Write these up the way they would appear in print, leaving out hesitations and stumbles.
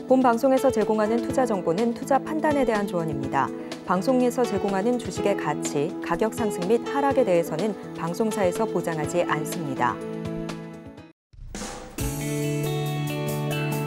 본 방송에서 제공하는 투자 정보는 투자 판단에 대한 조언입니다. 방송에서 제공하는 주식의 가치, 가격 상승 및 하락에 대해서는 방송사에서 보장하지 않습니다.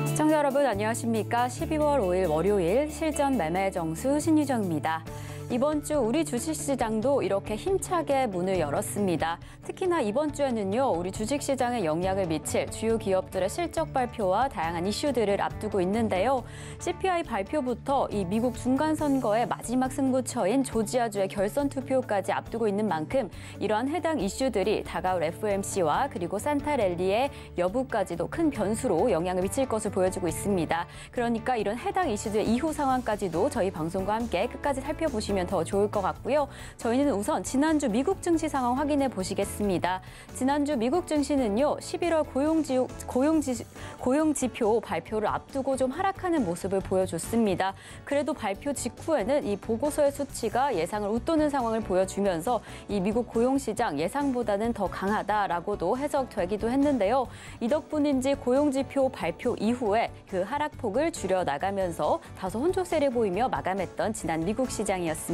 시청자 여러분 안녕하십니까? 12월 5일 월요일 실전 매매 정수 신유정입니다. 이번 주 우리 주식시장도 이렇게 힘차게 문을 열었습니다. 특히나 이번 주에는요, 우리 주식시장에 영향을 미칠 주요 기업들의 실적 발표와 다양한 이슈들을 앞두고 있는데요. CPI 발표부터 이 미국 중간선거의 마지막 승부처인 조지아주의 결선 투표까지 앞두고 있는 만큼 이러한 해당 이슈들이 다가올 FOMC와 그리고 산타랠리의 여부까지도 큰 변수로 영향을 미칠 것을 보여주고 있습니다. 그러니까 이런 해당 이슈들 이후 상황까지도 저희 방송과 함께 끝까지 살펴보시면 더 좋을 것 같고요. 저희는 우선 지난주 미국 증시 상황 확인해 보시겠습니다. 지난주 미국 증시는요, 11월 고용지표 발표를 앞두고 좀 하락하는 모습을 보여줬습니다. 그래도 발표 직후에는 이 보고서의 수치가 예상을 웃도는 상황을 보여주면서 이 미국 고용시장 예상보다는 더 강하다라고도 해석되기도 했는데요. 이 덕분인지 고용지표 발표 이후에 그 하락폭을 줄여나가면서 다소 혼조세를 보이며 마감했던 지난 미국 시장이었습니다.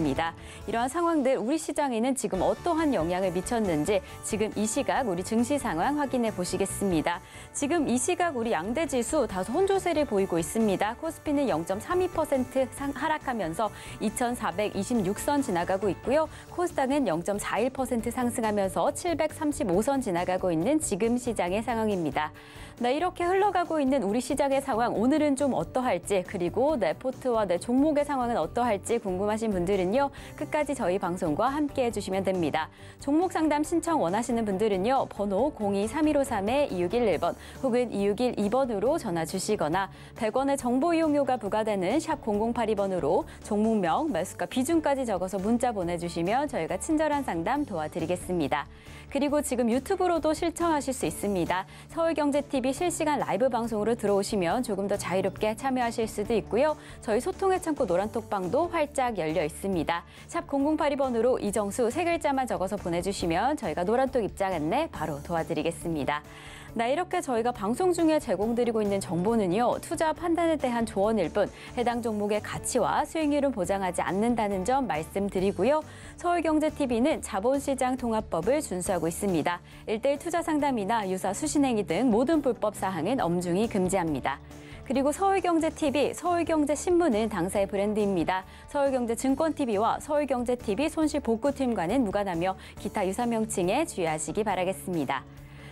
이러한 상황들 우리 시장에는 지금 어떠한 영향을 미쳤는지 지금 이 시각 우리 증시 상황 확인해 보시겠습니다. 지금 이 시각 우리 양대지수 다소 혼조세를 보이고 있습니다. 코스피는 0.32% 하락하면서 2,426선 지나가고 있고요. 코스닥은 0.41% 상승하면서 735선 지나가고 있는 지금 시장의 상황입니다. 네, 이렇게 흘러가고 있는 우리 시장의 상황, 오늘은 좀 어떠할지, 그리고 내 포트와 내 종목의 상황은 어떠할지 궁금하신 분들은요, 끝까지 저희 방송과 함께 해주시면 됩니다. 종목 상담 신청 원하시는 분들은요, 번호 023153-2611번 혹은 2612번으로 전화 주시거나 100원의 정보 이용료가 부과되는 샵 008번으로 종목명, 매수가 비중까지 적어서 문자 보내주시면 저희가 친절한 상담 도와드리겠습니다. 그리고 지금 유튜브로도 시청하실 수 있습니다. 서울경제TV 실시간 라이브 방송으로 들어오시면 조금 더 자유롭게 참여하실 수도 있고요. 저희 소통의 창고 노란톡방도 활짝 열려 있습니다. 샵 0082번으로 이정수 3글자만 적어서 보내주시면 저희가 노란톡 입장 안내 바로 도와드리겠습니다. 네, 이렇게 저희가 방송 중에 제공드리고 있는 정보는요, 투자 판단에 대한 조언일 뿐 해당 종목의 가치와 수익률은 보장하지 않는다는 점 말씀드리고요. 서울경제TV는 자본시장 통합법을 준수하고 있습니다. 1:1 투자 상담이나 유사 수신행위 등 모든 불법 사항은 엄중히 금지합니다. 그리고 서울경제TV, 서울경제신문은 당사의 브랜드입니다. 서울경제증권TV와 서울경제TV 손실복구팀과는 무관하며 기타 유사 명칭에 주의하시기 바라겠습니다.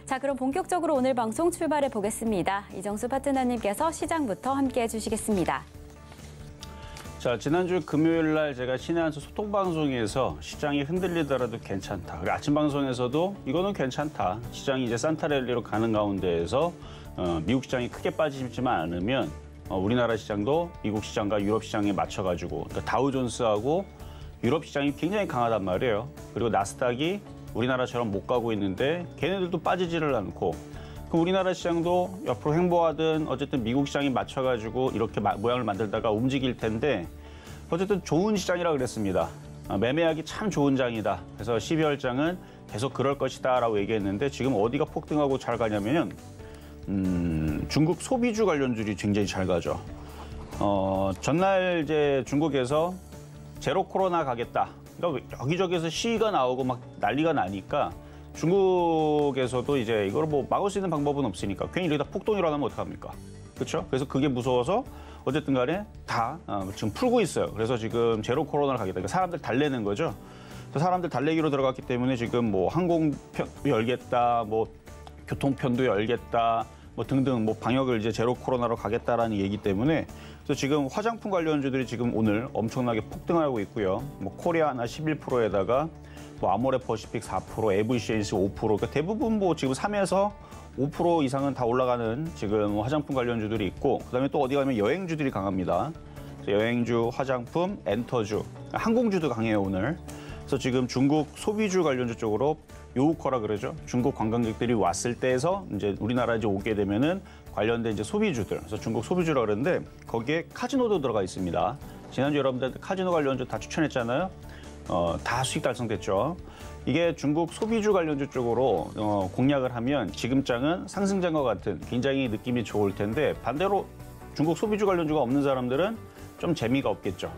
자, 그럼 본격적으로 오늘 방송 출발해 보겠습니다. 이정수 파트너님께서 시장부터 함께 해주시겠습니다. 자, 지난주 금요일 날 제가 신의 한수 소통 방송에서 시장이 흔들리더라도 괜찮다. 그리고 아침 방송에서도 이거는 괜찮다. 시장이 이제 산타랠리로 가는 가운데에서 미국 시장이 크게 빠지지만 않으면 우리나라 시장도 미국 시장과 유럽 시장에 맞춰가지고 그러니까 다우존스하고 유럽 시장이 굉장히 강하단 말이에요. 그리고 나스닥이 우리나라처럼 못 가고 있는데 걔네들도 빠지지를 않고 그럼 우리나라 시장도 옆으로 횡보하든 어쨌든 미국 시장에 맞춰가지고 이렇게 모양을 만들다가 움직일 텐데 어쨌든 좋은 시장이라 그랬습니다. 매매하기 참 좋은 장이다. 그래서 12월 장은 계속 그럴 것이다 라고 얘기했는데 지금 어디가 폭등하고 잘 가냐면 중국 소비주 관련주들이 굉장히 잘 가죠. 전날 이제 중국에서 제로 코로나 가겠다. 그러니까 여기저기서 시위가 나오고 막 난리가 나니까 중국에서도 이제 이걸 뭐 막을 수 있는 방법은 없으니까 괜히 여기다 폭동이 일어나면 어떡합니까? 그렇죠? 그래서 그게 무서워서 어쨌든 간에 다 지금 풀고 있어요. 그래서 지금 제로 코로나를 가겠다. 그러니까 사람들 달래는 거죠. 그래서 사람들 달래기로 들어갔기 때문에 지금 뭐 항공편도 열겠다, 뭐 교통편도 열겠다, 뭐 등등 뭐 방역을 이제 제로 코로나로 가겠다라는 얘기 때문에 그래서 지금 화장품 관련주들이 지금 오늘 엄청나게 폭등하고 있고요. 뭐 코리아나 11%에다가 뭐 아모레퍼시픽 4%, 에브리시엔시 5%, 그러니까 대부분 뭐 지금 3에서 5% 이상은 다 올라가는 지금 화장품 관련주들이 있고 그다음에 또 어디 가면 여행주들이 강합니다. 여행주, 화장품, 엔터주, 항공주도 강해요 오늘. 그래서 지금 중국 소비주 관련주 쪽으로 요우커라 그러죠. 중국 관광객들이 왔을 때에서 이제 우리나라 이제 오게 되면은 관련된 이제 소비주들, 그래서 중국 소비주라 그러는데 거기에 카지노도 들어가 있습니다. 지난주 여러분들 카지노 관련주 다 추천했잖아요. 다 수익 달성됐죠. 이게 중국 소비주 관련주 쪽으로 공략을 하면 지금 장은 상승장과 같은 굉장히 느낌이 좋을 텐데 반대로 중국 소비주 관련주가 없는 사람들은 좀 재미가 없겠죠.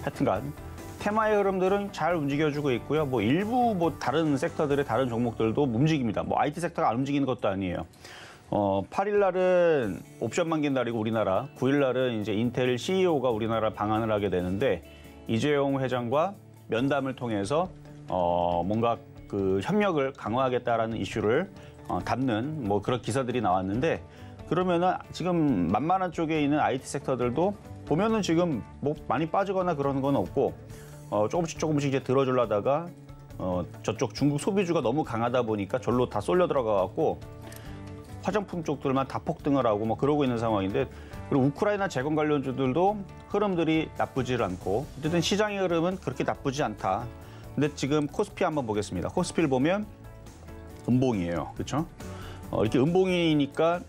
하여튼간 테마의 흐름들은 잘 움직여주고 있고요. 뭐 일부 뭐 다른 섹터들의 다른 종목들도 움직입니다. 뭐 IT 섹터가 안 움직이는 것도 아니에요. 8일 날은 옵션 만기 날이고 우리나라, 9일 날은 이제 인텔 CEO가 우리나라 방한을 하게 되는데 이재용 회장과 면담을 통해서 뭔가 그 협력을 강화하겠다라는 이슈를 담는 뭐 그런 기사들이 나왔는데 그러면은 지금 만만한 쪽에 있는 IT 섹터들도 보면은 지금 뭐 많이 빠지거나 그러는 건 없고 조금씩 이제 들어주려다가 저쪽 중국 소비주가 너무 강하다 보니까 절로 다 쏠려 들어가 갖고 화장품 쪽들만 다 폭등을 하고 뭐 그러고 있는 상황인데 그리고 우크라이나 재건 관련주들도 흐름들이 나쁘지 않고 어쨌든 시장의 흐름은 그렇게 나쁘지 않다. 근데 지금 코스피 한번 보겠습니다. 코스피를 보면 음봉이에요. 그렇죠? 이렇게 음봉이니까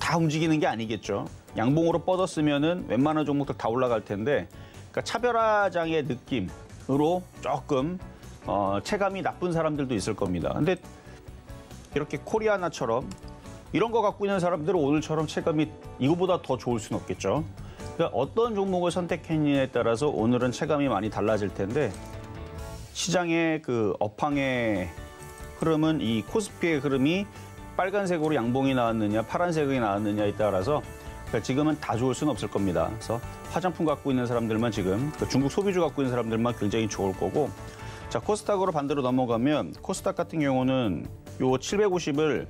다 움직이는 게 아니겠죠. 양봉으로 뻗었으면은 웬만한 종목들 다 올라갈 텐데 그러니까 차별화장의 느낌으로 조금 체감이 나쁜 사람들도 있을 겁니다. 근데 이렇게 코리아나처럼 이런 거 갖고 있는 사람들은 오늘처럼 체감이 이거보다 더 좋을 수는 없겠죠. 그러니까 어떤 종목을 선택했느냐에 따라서 오늘은 체감이 많이 달라질 텐데 시장의 그 업황의 흐름은 이 코스피의 흐름이 빨간색으로 양봉이 나왔느냐 파란색이 나왔느냐에 따라서 그러니까 지금은 다 좋을 수는 없을 겁니다. 그래서 화장품 갖고 있는 사람들만 지금 중국 소비주 갖고 있는 사람들만 굉장히 좋을 거고 자 코스닥으로 반대로 넘어가면 코스닥 같은 경우는 요 750을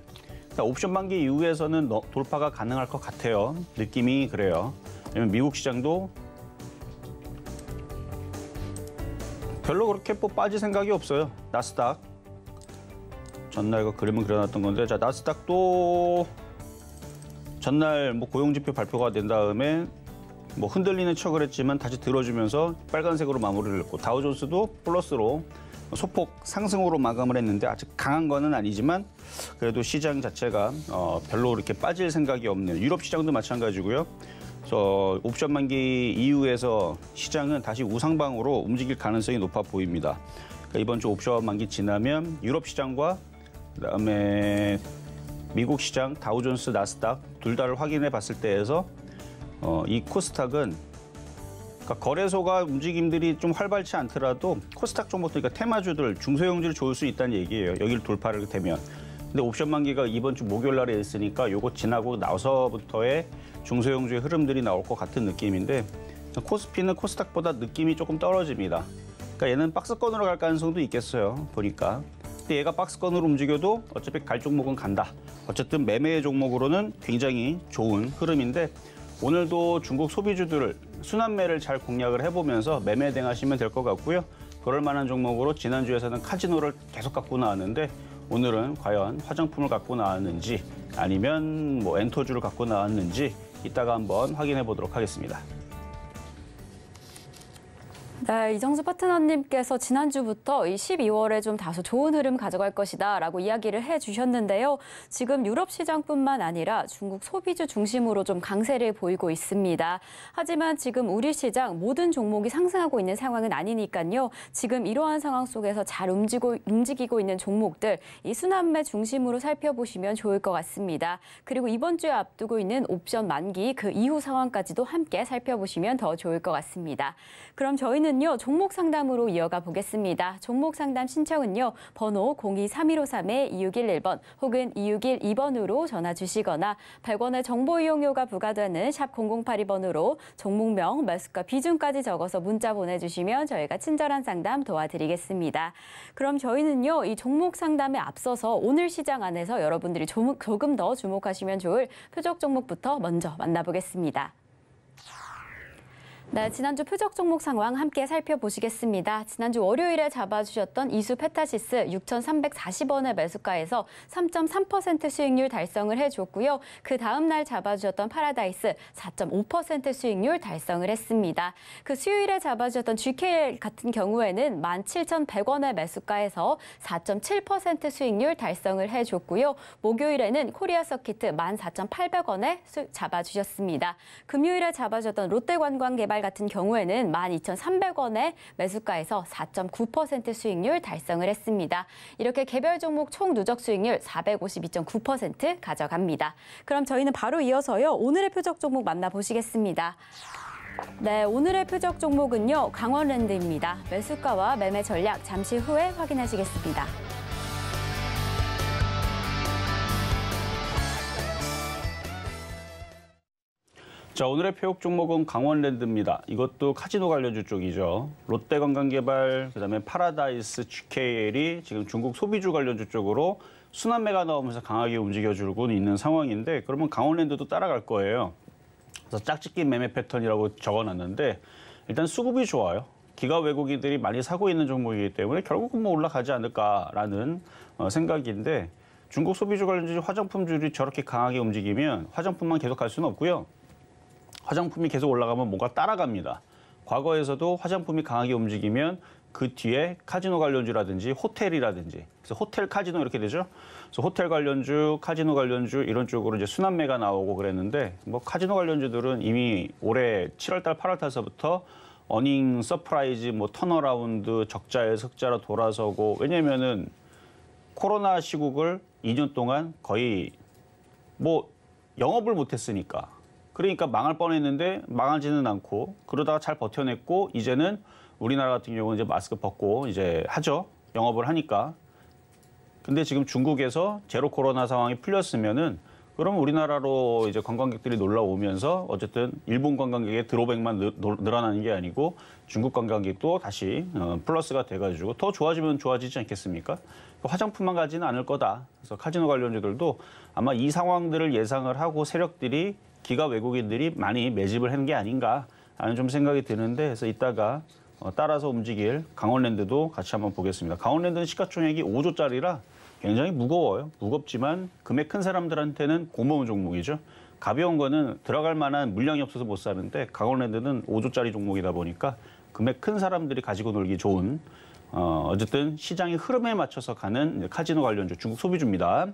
옵션 만기 이후에서는 돌파가 가능할 것 같아요. 느낌이 그래요. 왜냐면 미국 시장도 별로 그렇게 뭐 빠질 생각이 없어요. 나스닥 전날 그 그림은 그려놨던 건데 자 나스닥도 전날 뭐 고용지표 발표가 된 다음에 뭐 흔들리는 척을 했지만 다시 들어주면서 빨간색으로 마무리를 했고 다우존스도 플러스로 소폭 상승으로 마감을 했는데 아직 강한 거는 아니지만 그래도 시장 자체가 별로 이렇게 빠질 생각이 없는 유럽 시장도 마찬가지고요. 그래서 옵션 만기 이후에서 시장은 다시 우상방으로 움직일 가능성이 높아 보입니다. 그러니까 이번 주 옵션 만기 지나면 유럽 시장과 그다음에 미국 시장 다우존스 나스닥 둘 다를 확인해 봤을 때에서 이 코스닥은 그러니까 거래소가 움직임들이 좀 활발치 않더라도 코스닥 종목들, 그러니까 테마주들, 중소형주를 좋을 수 있다는 얘기예요. 여기를 돌파를 되면. 근데 옵션 만기가 이번 주 목요일 날에 있으니까 요거 지나고 나서부터의 중소형주의 흐름들이 나올 것 같은 느낌인데 코스피는 코스닥보다 느낌이 조금 떨어집니다. 그러니까 얘는 박스권으로 갈 가능성도 있겠어요. 보니까. 근데 얘가 박스권으로 움직여도 어차피 갈 종목은 간다. 어쨌든 매매의 종목으로는 굉장히 좋은 흐름인데 오늘도 중국 소비주들을 순환매를 잘 공략을 해보면서 매매 대응하시면 될 것 같고요. 그럴 만한 종목으로 지난주에서는 카지노를 계속 갖고 나왔는데 오늘은 과연 화장품을 갖고 나왔는지 아니면 뭐 엔터주를 갖고 나왔는지 이따가 한번 확인해 보도록 하겠습니다. 네, 이정수 파트너님께서 지난주부터 이 12월에 좀 다소 좋은 흐름 가져갈 것이다 라고 이야기를 해주셨는데요. 지금 유럽 시장뿐만 아니라 중국 소비주 중심으로 좀 강세를 보이고 있습니다. 하지만 지금 우리 시장 모든 종목이 상승하고 있는 상황은 아니니까요. 지금 이러한 상황 속에서 잘 움직이고 있는 종목들, 이 순환매 중심으로 살펴보시면 좋을 것 같습니다. 그리고 이번 주에 앞두고 있는 옵션 만기 그 이후 상황까지도 함께 살펴보시면 더 좋을 것 같습니다. 그럼 저희는 종목 상담으로 이어가 보겠습니다. 종목 상담 신청은요. 번호 023153-2611번 혹은 2612번으로 전화 주시거나 100원의 정보 이용료가 부과되는 샵 0082번으로 종목명, 매수가 비중까지 적어서 문자 보내주시면 저희가 친절한 상담 도와드리겠습니다. 그럼 저희는요. 이 종목 상담에 앞서서 오늘 시장 안에서 여러분들이 조금 더 주목하시면 좋을 표적 종목부터 먼저 만나보겠습니다. 네, 지난주 표적 종목 상황 함께 살펴보시겠습니다. 지난주 월요일에 잡아주셨던 이수 페타시스 6,340원의 매수가에서 3.3% 수익률 달성을 해줬고요. 그 다음 날 잡아주셨던 파라다이스 4.5% 수익률 달성을 했습니다. 그 수요일에 잡아주셨던 GKL 같은 경우에는 17,100원의 매수가에서 4.7% 수익률 달성을 해줬고요. 목요일에는 코리아 서키트 14,800원에 잡아주셨습니다. 금요일에 잡아주셨던 롯데관광개발 같은 경우에는 12,300원의 매수가에서 4.9% 수익률 달성을 했습니다. 이렇게 개별 종목 총 누적 수익률 452.9% 가져갑니다. 그럼 저희는 바로 이어서요, 오늘의 표적 종목 만나보시겠습니다. 네, 오늘의 표적 종목은요, 강원랜드입니다. 매수가와 매매 전략 잠시 후에 확인하시겠습니다. 자, 오늘의 표적 종목은 강원랜드입니다. 이것도 카지노 관련주 쪽이죠. 롯데관광개발, 그다음에 파라다이스, GKL이 지금 중국 소비주 관련주 쪽으로 순환매가 나오면서 강하게 움직여주고 있는 상황인데, 그러면 강원랜드도 따라갈 거예요. 그래서 짝짓기 매매 패턴이라고 적어놨는데, 일단 수급이 좋아요. 기가 외국인들이 많이 사고 있는 종목이기 때문에 결국은 뭐 올라가지 않을까라는 생각인데, 중국 소비주 관련주 화장품주들이 저렇게 강하게 움직이면 화장품만 계속 갈 수는 없고요. 화장품이 계속 올라가면 뭔가 따라갑니다. 과거에서도 화장품이 강하게 움직이면 그 뒤에 카지노 관련주라든지 호텔이라든지, 그래서 호텔 카지노 이렇게 되죠. 그래서 호텔 관련주, 카지노 관련주 이런 쪽으로 이제 순환매가 나오고 그랬는데, 뭐 카지노 관련주들은 이미 올해 7월달, 8월달서부터 어닝 서프라이즈, 뭐 턴어라운드, 적자에서 흑자로 돌아서고, 왜냐면은 코로나 시국을 2년 동안 거의 뭐 영업을 못했으니까. 그러니까 망할 뻔했는데 망하지는 않고, 그러다가 잘 버텨냈고, 이제는 우리나라 같은 경우는 이제 마스크 벗고 이제 하죠. 영업을 하니까. 근데 지금 중국에서 제로 코로나 상황이 풀렸으면은, 그럼 우리나라로 이제 관광객들이 놀러 오면서 어쨌든 일본 관광객의 드로백만 늘어나는 게 아니고 중국 관광객도 다시 플러스가 돼가지고 더 좋아지면 좋아지지 않겠습니까? 화장품만 가지는 않을 거다. 그래서 카지노 관련주들도 아마 이 상황들을 예상을 하고 세력들이, 기가 외국인들이 많이 매집을 한 게 아닌가 하는 좀 생각이 드는데, 그래서 이따가 따라서 움직일 강원랜드도 같이 한번 보겠습니다. 강원랜드는 시가총액이 5조짜리라 굉장히 무거워요. 무겁지만 금액 큰 사람들한테는 고마운 종목이죠. 가벼운 거는 들어갈 만한 물량이 없어서 못 사는데, 강원랜드는 5조짜리 종목이다 보니까 금액 큰 사람들이 가지고 놀기 좋은, 어쨌든 시장의 흐름에 맞춰서 가는 카지노 관련주, 중국 소비주입니다.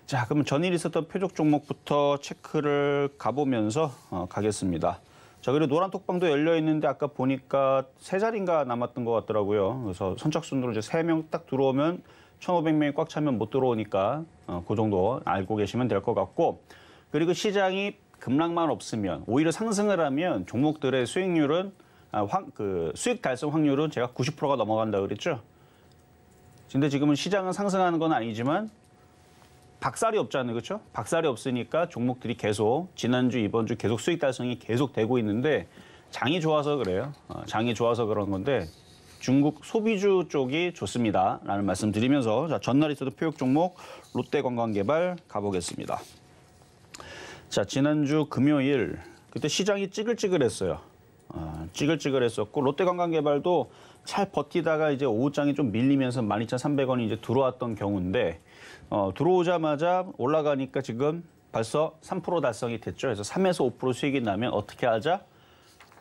자, 그럼 전일 있었던 표적 종목부터 체크를 가보면서 가겠습니다. 자, 그리고 노란 톡방도 열려 있는데 아까 보니까 3자리인가 남았던 것 같더라고요. 그래서 선착순으로 이제 3명 딱 들어오면 1,500명이 꽉 차면 못 들어오니까 그 정도 알고 계시면 될 것 같고, 그리고 시장이 급락만 없으면, 오히려 상승을 하면 종목들의 수익률은 수익 달성 확률은 제가 90%가 넘어간다 그랬죠. 근데 지금은 시장은 상승하는 건 아니지만 박살이 없잖아요, 그렇죠? 박살이 없으니까 종목들이 계속 지난주, 이번 주 계속 수익 달성이 계속 되고 있는데, 장이 좋아서 그래요. 장이 좋아서 그런 건데 중국 소비주 쪽이 좋습니다라는 말씀 드리면서, 자, 전날 있어도 표적 종목 롯데관광개발 가보겠습니다. 자, 지난주 금요일 그때 시장이 찌글찌글했어요. 찌글찌글했었고, 롯데관광개발도 잘 버티다가 이제 오후장이 좀 밀리면서 12,300원이 이제 들어왔던 경우인데, 들어오자마자 올라가니까 지금 벌써 3% 달성이 됐죠. 그래서 3에서 5% 수익이 나면 어떻게 하자?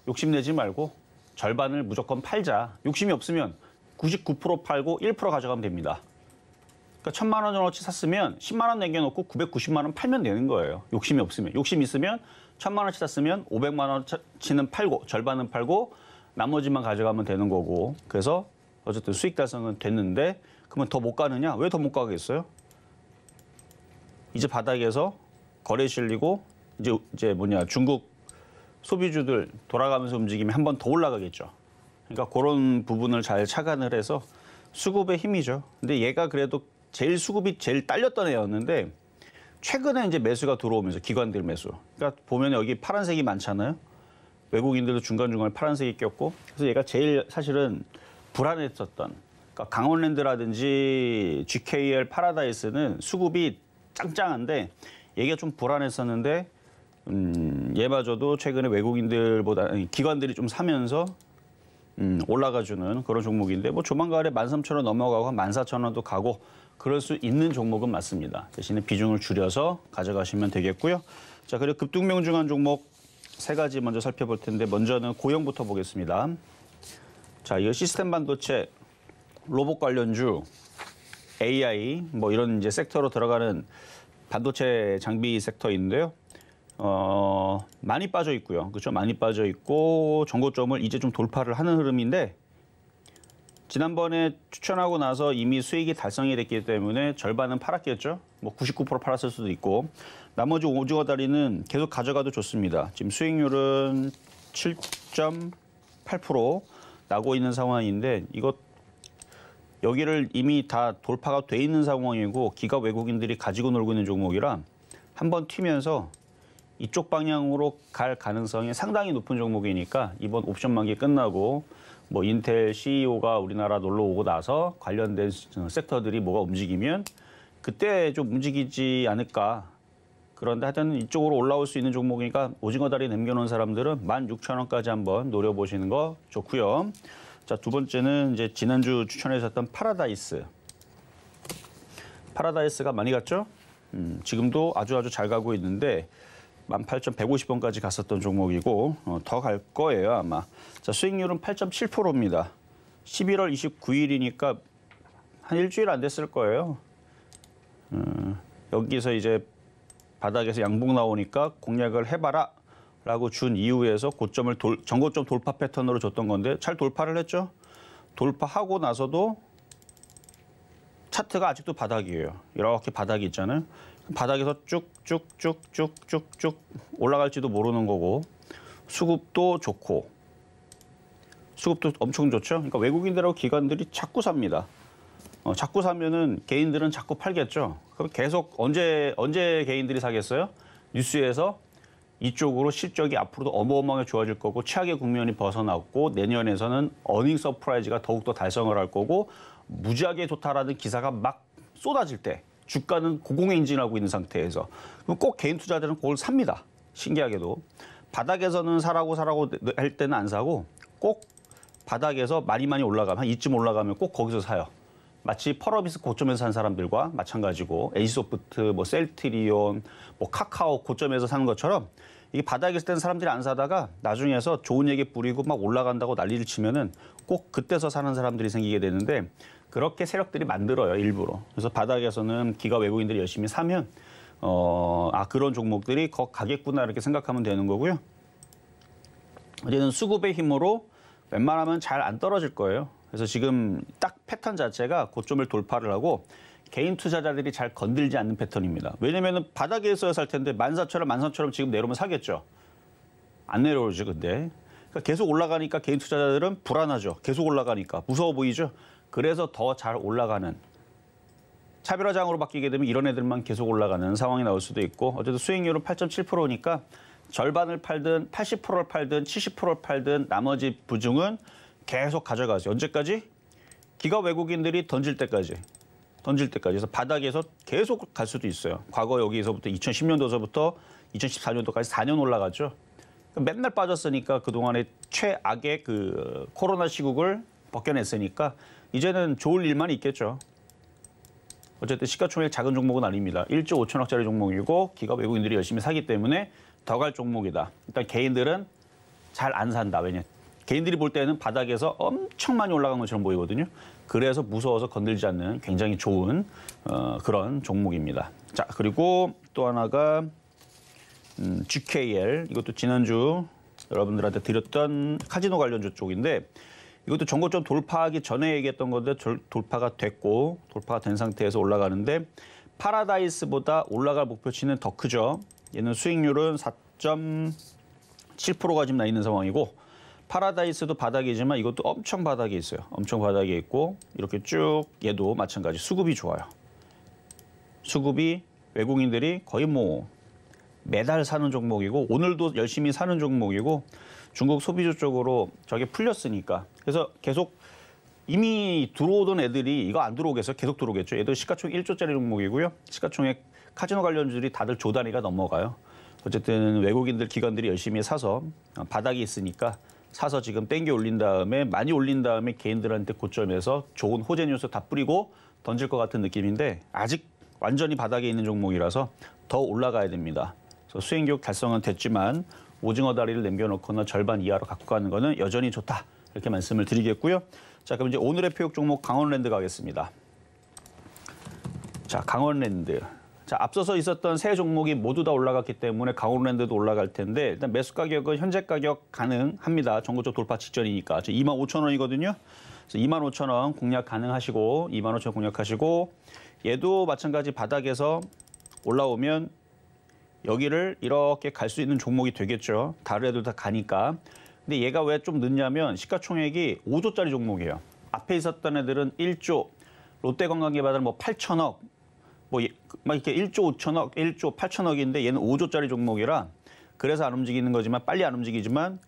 욕심내지 말고 절반을 무조건 팔자. 욕심이 없으면 99% 팔고 1% 가져가면 됩니다. 그러니까 1,000만 원어치 샀으면 10만 원 남겨놓고 990만 원 팔면 되는 거예요. 욕심이 없으면. 욕심 있으면 1,000만 원치 샀으면 500만 원치는 팔고 절반은 팔고 나머지만 가져가면 되는 거고. 그래서 어쨌든 수익 달성은 됐는데, 그러면 더 못 가느냐? 왜 더 못 가겠어요? 이제 바닥에서 거래 실리고 이제 중국 소비주들 돌아가면서 움직이면 한 번 더 올라가겠죠. 그러니까 그런 부분을 잘 착안을 해서 수급의 힘이죠. 근데 얘가 그래도 수급이 제일 딸렸던 애였는데, 최근에 이제 매수가 들어오면서 기관들 매수. 그러니까 보면 여기 파란색이 많잖아요. 외국인들도 중간중간에 파란색이 꼈고, 그래서 얘가 제일 사실은 불안했었던, 그러니까 강원랜드라든지 GKL, 파라다이스는 수급이 짱짱한데 얘가 좀 불안했었는데, 얘마저도 최근에 외국인들보다 기관들이 좀 사면서 올라가주는 그런 종목인데, 뭐 조만간에 13,000원 넘어가고 14,000원도 가고 그럴 수 있는 종목은 맞습니다. 대신에 비중을 줄여서 가져가시면 되겠고요. 자, 그리고 급등명중한 종목 3가지 먼저 살펴볼 텐데, 먼저는 고영부터 보겠습니다. 자, 이거 시스템 반도체, 로봇 관련주, AI 뭐 이런 이제 섹터로 들어가는 반도체 장비 섹터인데요. 많이 빠져 있고요. 그렇죠? 많이 빠져 있고 전고점을 이제 좀 돌파를 하는 흐름인데 지난번에 추천하고 나서 이미 수익이 달성이 됐기 때문에 절반은 팔았겠죠. 뭐 99% 팔았을 수도 있고 나머지 오징어 다리는 계속 가져가도 좋습니다. 지금 수익률은 7.8% 나고 있는 상황인데 이거 여기를 이미 다 돌파가 돼 있는 상황이고 기가 외국인들이 가지고 놀고 있는 종목이라 한번 튀면서 이쪽 방향으로 갈 가능성이 상당히 높은 종목이니까 이번 옵션 만기 끝나고 뭐 인텔 CEO가 우리나라 놀러 오고 나서 관련된 섹터들이 뭐가 움직이면 그때 좀 움직이지 않을까. 그런데 하여튼 이쪽으로 올라올 수 있는 종목이니까 오징어 다리 남겨놓은 사람들은 16,000원까지 한번 노려보시는 거 좋고요. 자, 두 번째는 이제 지난주 추천해주셨던 파라다이스. 파라다이스가 많이 갔죠? 지금도 아주 잘 가고 있는데 18,150원까지 갔었던 종목이고 더 갈 거예요 아마. 자, 수익률은 8.7%입니다. 11월 29일이니까 한 일주일 안 됐을 거예요. 여기서 이제 바닥에서 양봉 나오니까 공략을 해봐라 라고 준 이후에서 고점을 전고점 돌파 패턴으로 줬던 건데 잘 돌파를 했죠. 돌파하고 나서도 차트가 아직도 바닥이에요. 이렇게 바닥이 있잖아요. 바닥에서 쭉쭉쭉쭉쭉쭉 올라갈지도 모르는 거고 수급도 좋고 수급도 엄청 좋죠. 그러니까 외국인들하고 기관들이 자꾸 삽니다. 자꾸 사면은 개인들은 자꾸 팔겠죠. 그럼 계속 언제 개인들이 사겠어요? 뉴스에서 이쪽으로 실적이 앞으로도 어마어마하게 좋아질 거고 최악의 국면이 벗어났고 내년에서는 어닝 서프라이즈가 더욱더 달성을 할 거고 무지하게 좋다라는 기사가 막 쏟아질 때 주가는 고공행진하고 있는 상태에서 그럼 꼭 개인 투자자들은 그걸 삽니다. 신기하게도. 바닥에서는 사라고 할 때는 안 사고 꼭 바닥에서 많이 올라가면 한 이쯤 올라가면 꼭 거기서 사요. 마치 펄어비스 고점에서 산 사람들과 마찬가지고 에이소프트, 뭐 셀트리온, 뭐 카카오 고점에서 사는 것처럼 이게 바닥에 있을 때는 사람들이 안 사다가 나중에서 좋은 얘기 뿌리고 막 올라간다고 난리를 치면은 꼭 그때서 사는 사람들이 생기게 되는데 그렇게 세력들이 만들어요, 일부러. 그래서 바닥에서는 기가 외국인들이 열심히 사면 그런 종목들이 가겠구나 이렇게 생각하면 되는 거고요. 어쨌든 수급의 힘으로 웬만하면 잘 안 떨어질 거예요. 그래서 지금 딱 패턴 자체가 고점을 돌파를 하고 개인 투자자들이 잘 건들지 않는 패턴입니다. 왜냐면 바닥에서 살 텐데 14,000원 지금 내려오면 사겠죠. 안 내려오죠, 근데. 그러니까 계속 올라가니까 개인 투자자들은 불안하죠. 계속 올라가니까. 무서워 보이죠. 그래서 더 잘 올라가는. 차별화장으로 바뀌게 되면 이런 애들만 계속 올라가는 상황이 나올 수도 있고 어쨌든 수익률은 8.7%니까 절반을 팔든 80%를 팔든 70%를 팔든 나머지 부중은 계속 가져가세요. 언제까지? 기가 외국인들이 던질 때까지. 그래서 바닥에서 계속 갈 수도 있어요. 과거 여기서부터 2010년도서부터 2014년도까지 4년 올라갔죠. 맨날 빠졌으니까 그동안의 최악의 그 코로나 시국을 벗겨냈으니까 이제는 좋을 일만 있겠죠. 어쨌든 시가총액 작은 종목은 아닙니다. 1조 5천억짜리 종목이고 기가 외국인들이 열심히 사기 때문에 더 갈 종목이다. 일단 개인들은 잘 안 산다. 왜냐? 개인들이 볼 때는 바닥에서 엄청 많이 올라간 것처럼 보이거든요. 그래서 무서워서 건들지 않는 굉장히 좋은 그런 종목입니다. 자, 그리고 또 하나가 GKL. 이것도 지난주 여러분들한테 드렸던 카지노 관련주 쪽인데 이것도 전고점 돌파하기 전에 얘기했던 건데 돌파가 됐고 돌파가 된 상태에서 올라가는데 파라다이스보다 올라갈 목표치는 더 크죠. 얘는 수익률은 4.7%가 지금 나 있는 상황이고 파라다이스도 바닥이지만 이것도 엄청 바닥에 있어요. 엄청 바닥에 있고 이렇게 쭉 얘도 마찬가지 수급이 좋아요. 수급이 외국인들이 거의 뭐 매달 사는 종목이고 오늘도 열심히 사는 종목이고 중국 소비주 쪽으로 저게 풀렸으니까 그래서 계속 이미 들어오던 애들이 이거 안 들어오겠어요? 계속 들어오겠죠. 얘도 시가총액 1조짜리 종목이고요. 시가총액 카지노 관련주들이 다들 조 단위가 넘어가요. 어쨌든 외국인들 기관들이 열심히 사서 바닥이 있으니까 사서 지금 땡겨 올린 다음에 많이 올린 다음에 개인들한테 고점에서 좋은 호재 뉴스 다 뿌리고 던질 것 같은 느낌인데 아직 완전히 바닥에 있는 종목이라서 더 올라가야 됩니다. 그래서 수익률 달성은 됐지만 오징어 다리를 남겨놓거나 절반 이하로 갖고 가는 거는 여전히 좋다. 이렇게 말씀을 드리겠고요. 자, 그럼 이제 오늘의 표육 종목 강원랜드 가겠습니다. 자, 강원랜드. 자, 앞서서 있었던 세 종목이 모두 다 올라갔기 때문에 강원랜드도 올라갈 텐데 일단 매수 가격은 현재 가격 가능합니다. 전고점 돌파 직전이니까. 25,000원이거든요. 그래서 25,000원 공략 가능하시고 25,000원 공략하시고 얘도 마찬가지 바닥에서 올라오면 여기를 이렇게 갈 수 있는 종목이 되겠죠. 다른 애들 다 가니까. 근데 얘가 왜 좀 늦냐면 시가총액이 5조짜리 종목이에요. 앞에 있었던 애들은 1조, 롯데관광개발은 뭐 8천억, 막 이렇게 1조 5천억, 1조 8천억인데 얘는 5조짜리 종목이라 그래서 안 움직이는 거지만 빨리 안 움직이지만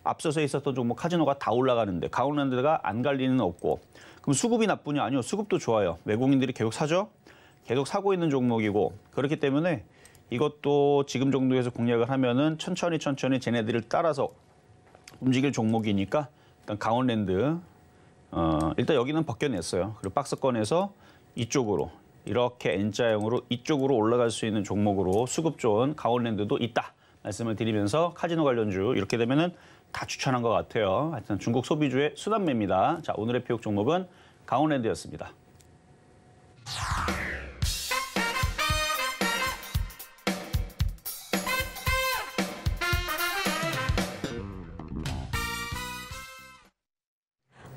앞서서 있었던 종목 카지노가 다 올라가는데 강원랜드가 안 갈 리는 없고 그럼 수급이 나쁘냐? 아니요. 수급도 좋아요. 외국인들이 계속 사죠. 계속 사고 있는 종목이고 그렇기 때문에 이것도 지금 정도에서 공략을 하면은 천천히 쟤네들을 따라서 움직일 종목이니까 일단 강원랜드 일단 여기는 벗겨냈어요. 그리고 박스권에서 이쪽으로 이렇게 N자형으로 이쪽으로 올라갈 수 있는 종목으로 수급 좋은 강원랜드도 있다 말씀을 드리면서 카지노 관련주 이렇게 되면은 다 추천한 것 같아요. 하여튼 중국 소비주의 순환매입니다. 자, 오늘의 피옥 종목은 강원랜드였습니다.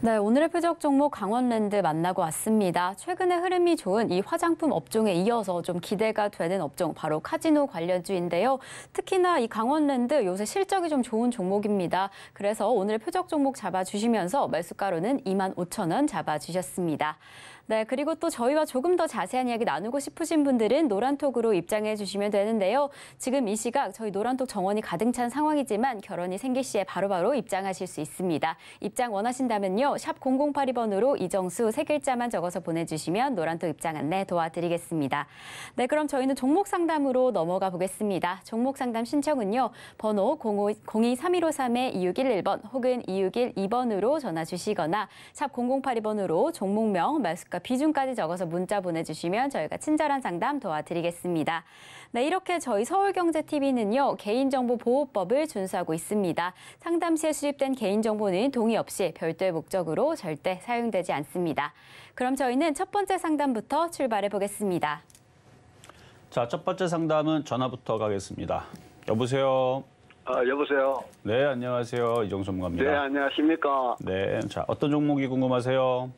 네, 오늘의 표적 종목 강원랜드 만나고 왔습니다. 최근에 흐름이 좋은 이 화장품 업종에 이어서 좀 기대가 되는 업종 바로 카지노 관련주인데요. 특히나 이 강원랜드 요새 실적이 좀 좋은 종목입니다. 그래서 오늘의 표적 종목 잡아주시면서 매수가로는 25,000원 잡아주셨습니다. 네, 그리고 또 저희와 조금 더 자세한 이야기 나누고 싶으신 분들은 노란톡으로 입장해 주시면 되는데요. 지금 이 시각 저희 노란톡 정원이 가득 찬 상황이지만 결혼이 생길 시에 바로바로 입장하실 수 있습니다. 입장 원하신다면요. 샵 0082번으로 이정수 세 글자만 적어서 보내주시면 노란톡 입장 안내 도와드리겠습니다. 네, 그럼 저희는 종목 상담으로 넘어가 보겠습니다. 종목 상담 신청은요. 번호 023153-2611번 혹은 2612번으로 전화 주시거나 샵 0082번으로 종목명, 매수가 비중까지 적어서 문자 보내주시면 저희가 친절한 상담 도와드리겠습니다. 네, 이렇게 저희 서울경제TV는요. 개인정보보호법을 준수하고 있습니다. 상담 시에 수집된 개인정보는 동의 없이 별도의 목적으로 절대 사용되지 않습니다. 그럼 저희는 첫 번째 상담부터 출발해 보겠습니다. 자, 첫 번째 상담은 전화부터 가겠습니다. 여보세요? 여보세요? 네, 안녕하세요. 이정수 전문가입니다. 네, 안녕하십니까? 네, 자, 어떤 종목이 궁금하세요?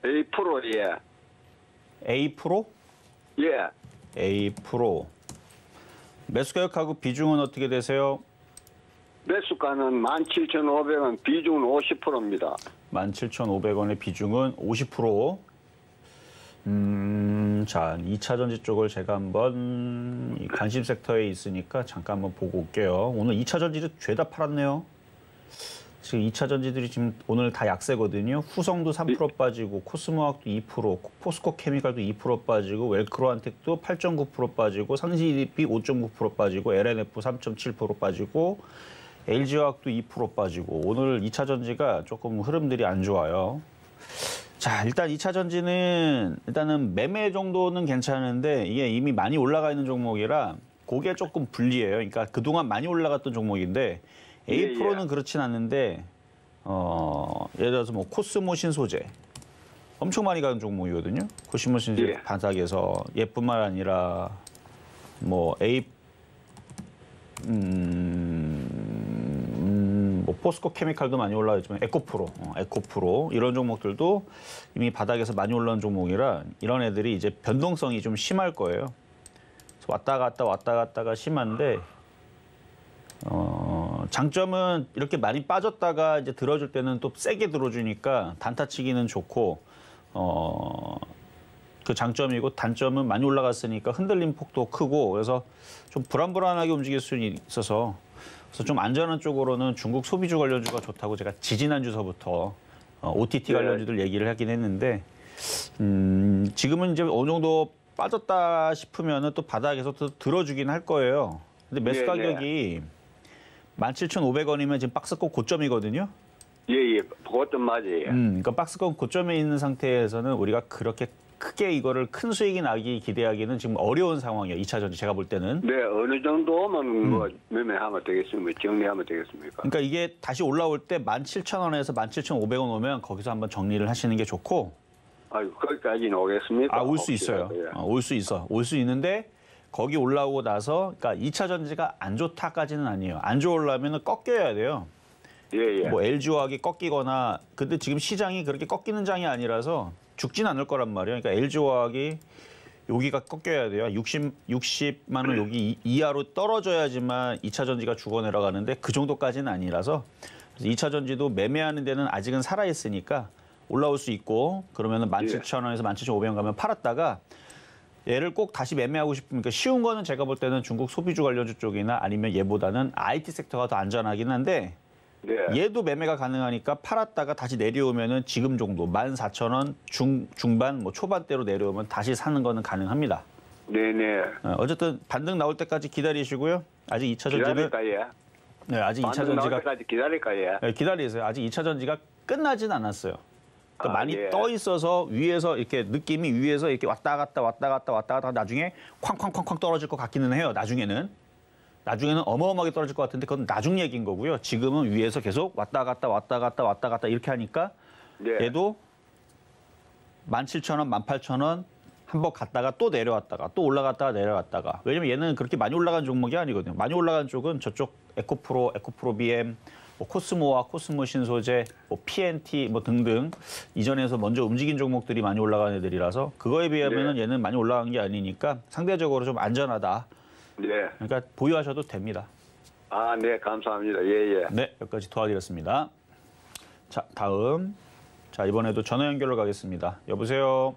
A 프로, 예. A 프로? 예. A 프로. 매수 가격하고 비중은 어떻게 되세요? 매수가는 17,500원, 비중은 50%입니다. 17,500원의 비중은 50%. 자, 2차 전지 쪽을 제가 한번 이 관심 섹터에 있으니까 잠깐 한번 보고 올게요. 오늘 2차 전지도 죄다 팔았네요. 지금 2차 전지들이 지금 오늘 다 약세거든요. 후성도 3% 빠지고, 코스모학도 2%, 포스코 케미칼도 2% 빠지고, 웰크로한텍도 8.9% 빠지고, 상시DP 5.9% 빠지고, LNF 3.7% 빠지고, LG화학도 2% 빠지고, 오늘 2차 전지가 조금 흐름들이 안 좋아요. 자, 일단 2차 전지는 일단은 매매 정도는 괜찮은데 이게 이미 많이 올라가 있는 종목이라 그게 조금 불리해요. 그러니까 그동안 많이 올라갔던 종목인데 A 프로는 그렇진 않는데 예를 들어서 뭐 코스모 신소재 엄청 많이 가는 종목이거든요. 코스모 신소재 바닥에서 얘뿐만 아니라 뭐 뭐 포스코 케미칼도 많이 올라있지만 에코프로 이런 종목들도 이미 바닥에서 많이 올라온 종목이라 이런 애들이 이제 변동성이 좀 심할 거예요. 그래서 왔다 갔다가 심한데 장점은 이렇게 많이 빠졌다가 이제 들어줄 때는 또 세게 들어주니까 단타치기는 좋고 그 장점이고 단점은 많이 올라갔으니까 흔들림 폭도 크고 그래서 좀 불안불안하게 움직일 수 있어서 그래서 좀 안전한 쪽으로는 중국 소비주 관련주가 좋다고 제가 지지난주서부터 OTT 관련주들 얘기를 하긴 했는데 지금은 이제 어느 정도 빠졌다 싶으면은 또 바닥에서 또 들어주긴 할 거예요. 근데 매수 가격이 17,500원이면 지금 박스권 고점이거든요. 예, 고점 맞아요. 그러니까 박스권 고점에 있는 상태에서는 우리가 그렇게 크게 이거를 큰 수익이 나기 기대하기는 지금 어려운 상황이에요. 2차 전지 제가 볼 때는. 네, 어느 정도면 뭐 매매하면 되겠습니까? 정리하면 되겠습니까? 그러니까 이게 다시 올라올 때 17,000원에서 17,500원 오면 거기서 한번 정리를 하시는 게 좋고 아유, 거기까지는 오겠습니까? 올 수 있어요. 올 수 있어. 올 수 있는데 거기 올라오고 나서 그러니까 2차 전지가 안 좋다까지는 아니에요. 안 좋으려면 꺾여야 돼요. 예. 뭐 LG화학이 꺾이거나 근데 지금 시장이 그렇게 꺾이는 장이 아니라서 죽진 않을 거란 말이에요. 그러니까 LG화학이 여기가 꺾여야 돼요. 60만 원 여기 이하로 떨어져야지만 2차 전지가 죽어 내려가는데 그 정도까지는 아니라서 2차 전지도 매매하는 데는 아직은 살아 있으니까 올라올 수 있고 그러면은 17,000원에서 17,500원 가면 팔았다가 얘를 꼭 다시 매매하고 싶으니까 쉬운 거는 제가 볼 때는 중국 소비주 관련주 쪽이나 아니면 얘보다는 IT 섹터가 더 안전하긴 한데 네. 얘도 매매가 가능하니까 팔았다가 다시 내려오면은 지금 정도 14,000원 중반 뭐 초반대로 내려오면 다시 사는 거는 가능합니다. 네네. 어쨌든 반등 나올 때까지 기다리시고요. 아직 2차 전지는 기다릴까, 예? 네, 아직 2차 반등 나올 전지가 때까지 기다릴까, 예? 네, 기다리세요. 아직 2차 전지가 끝나진 않았어요. 그러니까 많이 예. 떠 있어서 위에서 이렇게 느낌이 위에서 이렇게 왔다 갔다 나중에 쾅쾅쾅쾅 떨어질 것 같기는 해요. 나중에는 어마어마하게 떨어질 것 같은데 그건 나중 얘기인 거고요. 지금은 위에서 계속 왔다 갔다 이렇게 하니까 네. 얘도 17,000원, 18,000원 한 번 갔다가 또 내려왔다가 또 올라갔다가 내려왔다가 왜냐면 얘는 그렇게 많이 올라간 종목이 아니거든요. 많이 올라간 쪽은 저쪽 에코프로 BM, 뭐 코스모와 코스모 신소재, 뭐 PNT 뭐 등등 이전에서 먼저 움직인 종목들이 많이 올라간 애들이라서 그거에 비하면은 네. 얘는 많이 올라간 게 아니니까 상대적으로 좀 안전하다. 네. 그러니까 보유하셔도 됩니다. 네, 감사합니다. 예. 네, 여기까지 도와드렸습니다. 자, 다음. 자, 이번에도 전화 연결로 가겠습니다. 여보세요?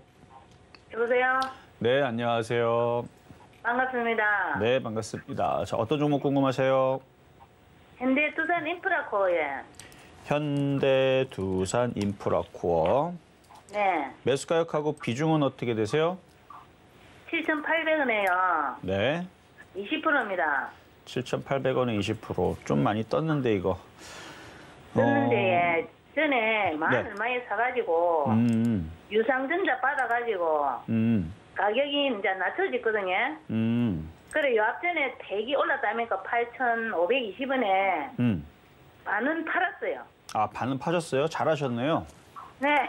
여보세요? 네, 안녕하세요. 반갑습니다. 네, 반갑습니다. 자, 어떤 종목 궁금하세요? 현대 두산 인프라코어에. 현대 두산 인프라코어. 네. 매수가격하고 비중은 어떻게 되세요? 7,800원에요. 네. 20%입니다. 7,800원에 20%. 좀 많이 떴는데, 이거. 떴는데 전에 만 네. 얼마에 사가지고 유상전자 받아가지고 가격이 이제 낮춰졌거든요. 그래 요 앞전에 대기 올랐다니까 8,520원에 반은 팔았어요. 아, 반은 파셨어요? 잘하셨네요. 네.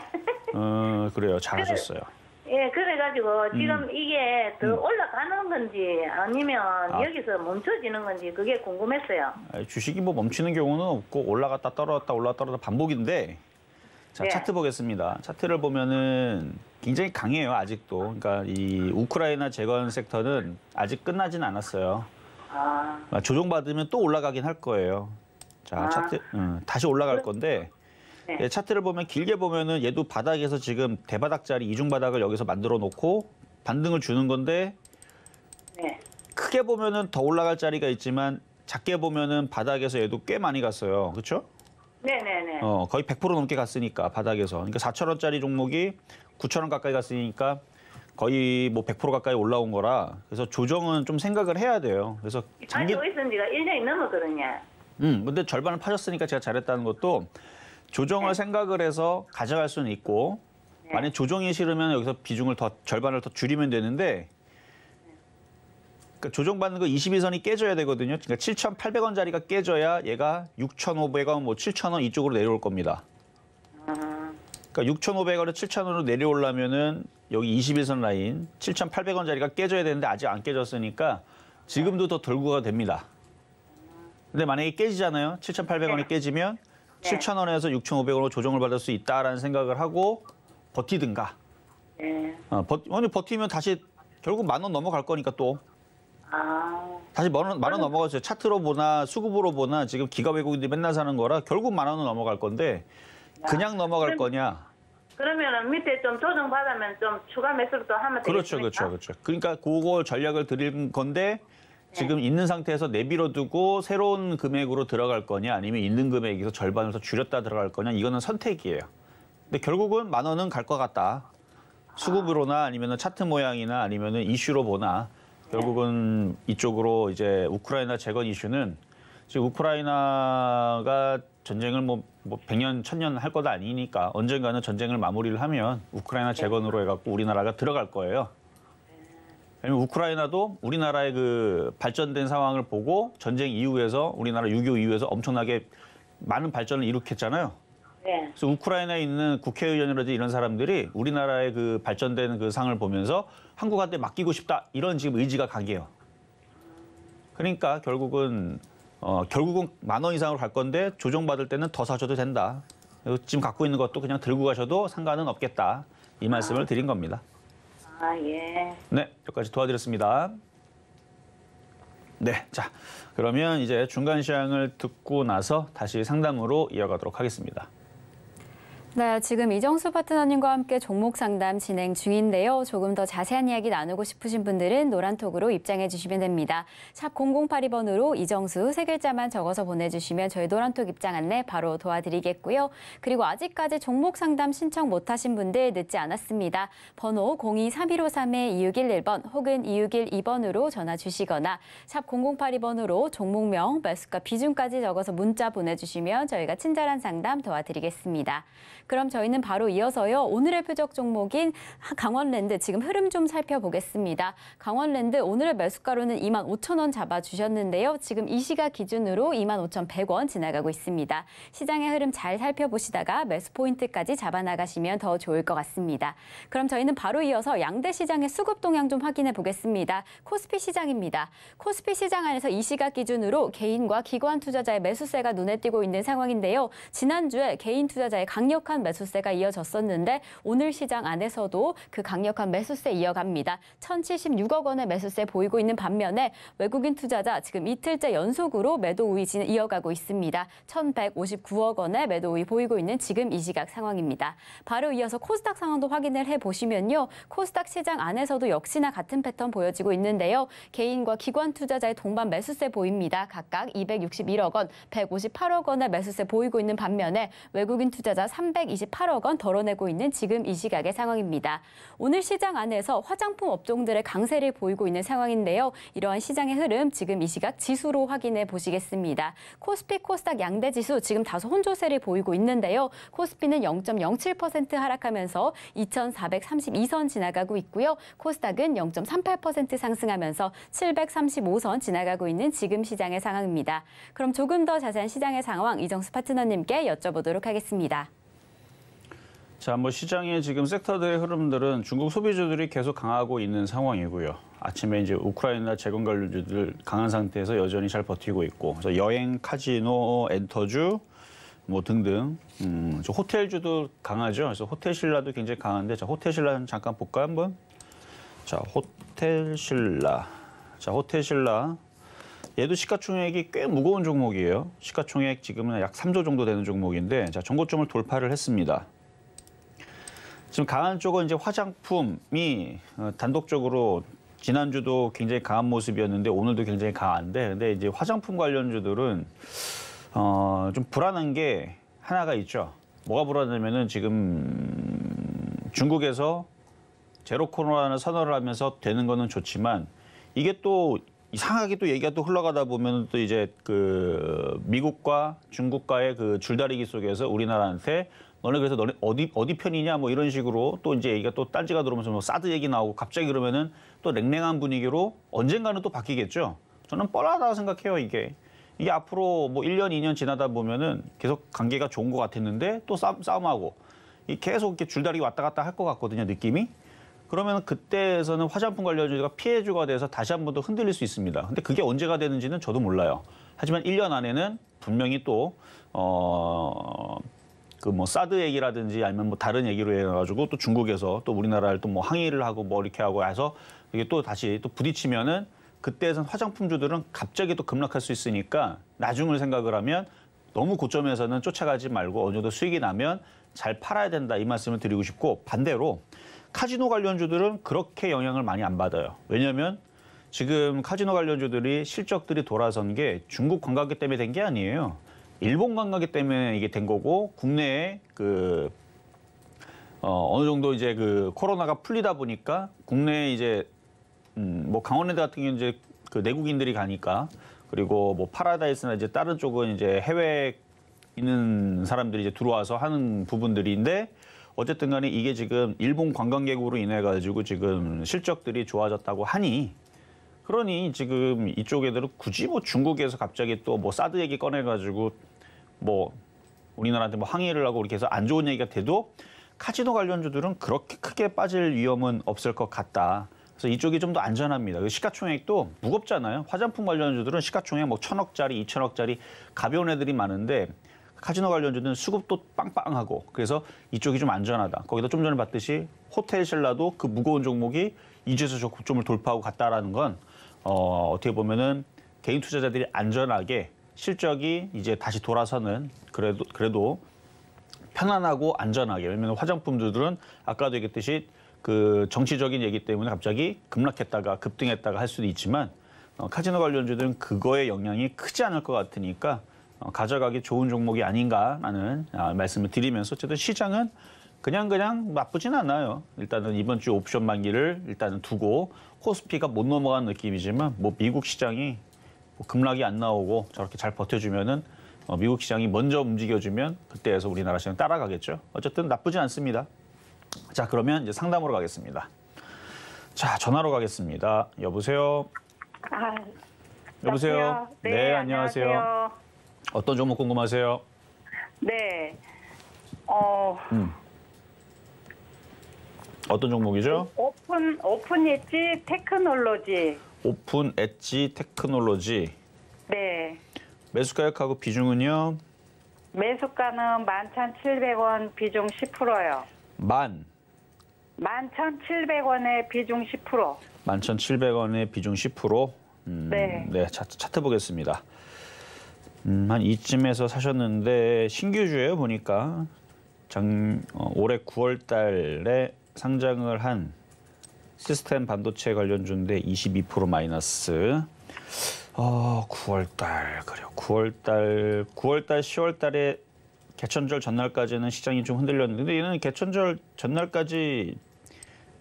그래요. 잘하셨어요. 예, 그래가지고 지금 이게 더 올라가는 건지 아니면 여기서 멈춰지는 건지 그게 궁금했어요. 주식이 뭐 멈추는 경우는 없고 올라갔다 떨어졌다 반복인데 자, 네. 차트 보겠습니다. 차트를 보면은 굉장히 강해요, 아직도. 그러니까 이 우크라이나 재건 섹터는 아직 끝나진 않았어요. 조정받으면 또 올라가긴 할 거예요. 자, 차트 다시 올라갈 건데 네. 예, 차트를 보면 길게 보면은 얘도 바닥에서 지금 대바닥짜리 이중 바닥을 여기서 만들어 놓고 반등을 주는 건데 네. 크게 보면은 더 올라갈 자리가 있지만 작게 보면은 바닥에서 얘도 꽤 많이 갔어요. 그렇죠? 네네네. 거의 100% 넘게 갔으니까 바닥에서. 그러니까 4,000원짜리 종목이 9,000원 가까이 갔으니까 거의 뭐 100% 가까이 올라온 거라 그래서 조정은 좀 생각을 해야 돼요. 그래서 가지고 있은 지가 1년이 넘었거든요. 근데 절반을 파셨으니까 제가 잘했다는 것도 조정을 생각을 해서 가져갈 수는 있고 만약 조정이 싫으면 여기서 비중을 절반을 더 줄이면 되는데 그러니까 조정받는 거 22선이 깨져야 되거든요. 그러니까 7,800원짜리가 깨져야 얘가 6,500원, 뭐 7,000원 이쪽으로 내려올 겁니다. 그러니까 6,500원에 7,000원으로 내려오려면은 여기 21선 라인 7,800원짜리가 깨져야 되는데 아직 안 깨졌으니까 지금도 더 돌고가 됩니다. 근데 만약에 깨지잖아요. 7,800원이 깨지면 7,000원에서 6,500원으로 조정을 받을 수 있다라는 생각을 하고 버티든가. 네. 버티면 다시 결국 10,000원 넘어갈 거니까 또. 다시 만 원 넘어가죠. 차트로 보나 수급으로 보나 지금 기가 외국인들이 맨날 사는 거라 결국 10,000원은 넘어갈 건데 그냥 넘어갈 거냐. 그러면은 밑에 좀 조정 받으면 좀 추가 매수를 또 하면 되겠습니까? 그렇죠. 그러니까 그거 전략을 드릴 건데 지금 있는 상태에서 내비로 두고 새로운 금액으로 들어갈 거냐 아니면 있는 금액에서 절반을 더 줄였다 들어갈 거냐 이거는 선택이에요. 근데 결국은 10,000원은 갈 것 같다. 수급으로나 아니면 차트 모양이나 아니면 이슈로 보나 결국은 이쪽으로 이제 우크라이나 재건 이슈는 지금 우크라이나가 전쟁을 뭐 100년, 1000년 할 것도 아니니까 언젠가는 전쟁을 마무리를 하면 우크라이나 재건으로 해갖고 우리나라가 들어갈 거예요. 왜냐면 우크라이나도 우리나라의 그 발전된 상황을 보고 전쟁 이후에서 우리나라 6.25 이후에서 엄청나게 많은 발전을 일으켰잖아요. 네. 그래서 우크라이나에 있는 국회의원이라든지 이런 사람들이 우리나라의 그 발전된 그 상을 보면서 한국한테 맡기고 싶다 이런 지금 의지가 강해요. 그러니까 결국은 10,000원 이상으로 갈 건데 조정받을 때는 더 사셔도 된다. 지금 갖고 있는 것도 그냥 들고 가셔도 상관은 없겠다. 이 말씀을 드린 겁니다. 아, 예. 네, 여기까지 도와드렸습니다. 네, 자 그러면 이제 중간 시황을 듣고 나서 다시 상담으로 이어가도록 하겠습니다. 네, 지금 이정수 파트너님과 함께 종목 상담 진행 중인데요. 조금 더 자세한 이야기 나누고 싶으신 분들은 노란톡으로 입장해 주시면 됩니다. 샵 0082번으로 이정수 세 글자만 적어서 보내주시면 저희 노란톡 입장 안내 바로 도와드리겠고요. 그리고 아직까지 종목 상담 신청 못하신 분들 늦지 않았습니다. 번호 023153-2611번 혹은 2612번으로 전화 주시거나 샵 0082번으로 종목명, 매수가 비중까지 적어서 문자 보내주시면 저희가 친절한 상담 도와드리겠습니다. 그럼 저희는 바로 이어서요. 오늘의 표적 종목인 강원랜드 지금 흐름 좀 살펴보겠습니다. 강원랜드 오늘의 매수가로는 25,000원 잡아주셨는데요. 지금 이 시각 기준으로 25,100원 지나가고 있습니다. 시장의 흐름 잘 살펴보시다가 매수 포인트까지 잡아나가시면 더 좋을 것 같습니다. 그럼 저희는 바로 이어서 양대 시장의 수급 동향 좀 확인해 보겠습니다. 코스피 시장입니다. 코스피 시장 안에서 이 시각 기준으로 개인과 기관 투자자의 매수세가 눈에 띄고 있는 상황인데요. 지난주에 개인 투자자의 강력한 매수세가 이어졌었는데 오늘 시장 안에서도 그 강력한 매수세 이어갑니다. 1,076억 원의 매수세 보이고 있는 반면에 외국인 투자자 지금 이틀째 연속으로 매도 우위 이어가고 있습니다. 1,159억 원의 매도 우위 보이고 있는 지금 이 시각 상황입니다. 바로 이어서 코스닥 상황도 확인을 해보시면요. 코스닥 시장 안에서도 역시나 같은 패턴 보여지고 있는데요. 개인과 기관 투자자의 동반 매수세 보입니다. 각각 261억 원, 158억 원의 매수세 보이고 있는 반면에 외국인 투자자 328억 원 덜어내고 있는 지금 이 시각의 상황입니다. 오늘 시장 안에서 화장품 업종들의 강세를 보이고 있는 상황인데요. 이러한 시장의 흐름 지금 이 시각 지수로 확인해 보시겠습니다. 코스피, 코스닥 양대 지수 지금 다소 혼조세를 보이고 있는데요. 코스피는 0.07% 하락하면서 2,432선 지나가고 있고요. 코스닥은 0.38% 상승하면서 735선 지나가고 있는 지금 시장의 상황입니다. 그럼 조금 더 자세한 시장의 상황 이정수 파트너님께 여쭤보도록 하겠습니다. 자, 뭐 시장의 지금 섹터들의 흐름들은 중국 소비주들이 계속 강하고 있는 상황이고요. 아침에 이제 우크라이나 재건 관련주들 강한 상태에서 여전히 잘 버티고 있고, 그래서 여행, 카지노, 엔터주 뭐 등등, 호텔주도 강하죠. 그래서 호텔신라도 굉장히 강한데, 자 호텔신라 잠깐 볼까요 한번? 자 호텔신라, 얘도 시가총액이 꽤 무거운 종목이에요. 시가총액 지금은 약 3조 정도 되는 종목인데, 자 전고점을 돌파를 했습니다. 지금 강한 쪽은 이제 화장품이 단독적으로 지난주도 굉장히 강한 모습이었는데 오늘도 굉장히 강한데, 근데 이제 화장품 관련주들은 좀 불안한 게 하나가 있죠. 뭐가 불안하냐면은 지금 중국에서 제로 코로나를 선언을 하면서 되는 거는 좋지만 이게 또 이상하게 또 얘기가 또 흘러가다 보면 또 이제 그 미국과 중국과의 그 줄다리기 속에서 우리나라한테 너네 그래서 너네 어디 편이냐 뭐 이런 식으로 또 이제 얘기가 또 딴지가 들어오면서 뭐 사드 얘기 나오고 갑자기 그러면은 또 냉랭한 분위기로 언젠가는 또 바뀌겠죠. 저는 뻔하다고 생각해요. 이게 앞으로 뭐 1년, 2년 지나다 보면은 계속 관계가 좋은 것 같았는데 또 싸움하고 계속 이렇게 줄다리기 왔다 갔다 할 것 같거든요, 느낌이. 그러면 그때에서는 화장품 관련주가 피해주가 돼서 다시 한 번 더 흔들릴 수 있습니다. 근데 그게 언제가 되는지는 저도 몰라요. 하지만 1년 안에는 분명히 또 그 뭐 사드 얘기라든지 아니면 뭐 다른 얘기로 해가지고 또 중국에서 또 우리나라를 또 뭐 항의를 하고 뭐 이렇게 하고 해서 이게 또 다시 또 부딪히면은 그때에선 화장품주들은 갑자기 또 급락할 수 있으니까 나중을 생각을 하면 너무 고점에서는 쫓아가지 말고 어느 정도 수익이 나면 잘 팔아야 된다 이 말씀을 드리고 싶고, 반대로 카지노 관련주들은 그렇게 영향을 많이 안 받아요. 왜냐하면 지금 카지노 관련주들이 실적들이 돌아선 게 중국 관광객 때문에 된 게 아니에요. 일본 관광객 때문에 이게 된 거고, 국내에 그 어느 정도 이제 그 코로나가 풀리다 보니까 국내에 이제 뭐 강원랜드 같은 경우는 이제 그 내국인들이 가니까, 그리고 뭐 파라다이스나 이제 다른 쪽은 이제 해외에 있는 사람들이 이제 들어와서 하는 부분들인데, 어쨌든 간에 이게 지금 일본 관광객으로 인해 가지고 지금 실적들이 좋아졌다고 하니, 그러니 지금 이쪽 애들은 굳이 뭐 중국에서 갑자기 또 뭐 사드 얘기 꺼내 가지고 뭐 우리나라한테 뭐 항의를 하고 이렇게 해서 안 좋은 얘기가 돼도 카지노 관련주들은 그렇게 크게 빠질 위험은 없을 것 같다. 그래서 이쪽이 좀 더 안전합니다. 시가총액도 무겁잖아요. 화장품 관련주들은 시가총액 뭐 1,000억짜리, 2,000억짜리 가벼운 애들이 많은데 카지노 관련주는 수급도 빵빵하고 그래서 이쪽이 좀 안전하다. 거기다 좀 전에 봤듯이 호텔 신라도 그 무거운 종목이 2주에서 저 고점을 돌파하고 갔다라는 건 어떻게 보면은 개인 투자자들이 안전하게 실적이 이제 다시 돌아서는 그래도 편안하고 안전하게. 왜냐하면 화장품들은 아까도 얘기했듯이 그 정치적인 얘기 때문에 갑자기 급락했다가 급등했다가 할 수도 있지만 카지노 관련주들은 그거의 영향이 크지 않을 것 같으니까 가져가기 좋은 종목이 아닌가라는 말씀을 드리면서 어쨌든 시장은 그냥 나쁘진 않아요. 일단은 이번 주 옵션 만기를 일단은 두고 코스피가 못 넘어가는 느낌이지만 뭐 미국 시장이 뭐 급락이 안 나오고 저렇게 잘 버텨주면은 미국 시장이 먼저 움직여주면 그때에서 우리나라 시장 따라가겠죠. 어쨌든 나쁘진 않습니다. 자, 그러면 이제 상담으로 가겠습니다. 자, 전화로 가겠습니다. 여보세요? 여보세요? 네, 안녕하세요. 어떤 종목 궁금하세요? 네. 어떤 종목이죠? 오픈 엣지 테크놀로지. 오픈 엣지 테크놀로지. 네. 매수 가격하고 비중은요? 매수가는 11,700원, 비중 10%요. 11,700원에 비중 10%. 11,700원에 비중 10%? 네. 네, 차트 보겠습니다. 한 이쯤에서 사셨는데 신규주예요, 보니까. 올해 9월 달에 상장을 한 시스템 반도체 관련주인데 22% 마이너스. 9월 달, 그래요. 9월 달, 10월 달에 개천절 전날까지는 시장이 좀 흔들렸는데, 근데 얘는 개천절 전날까지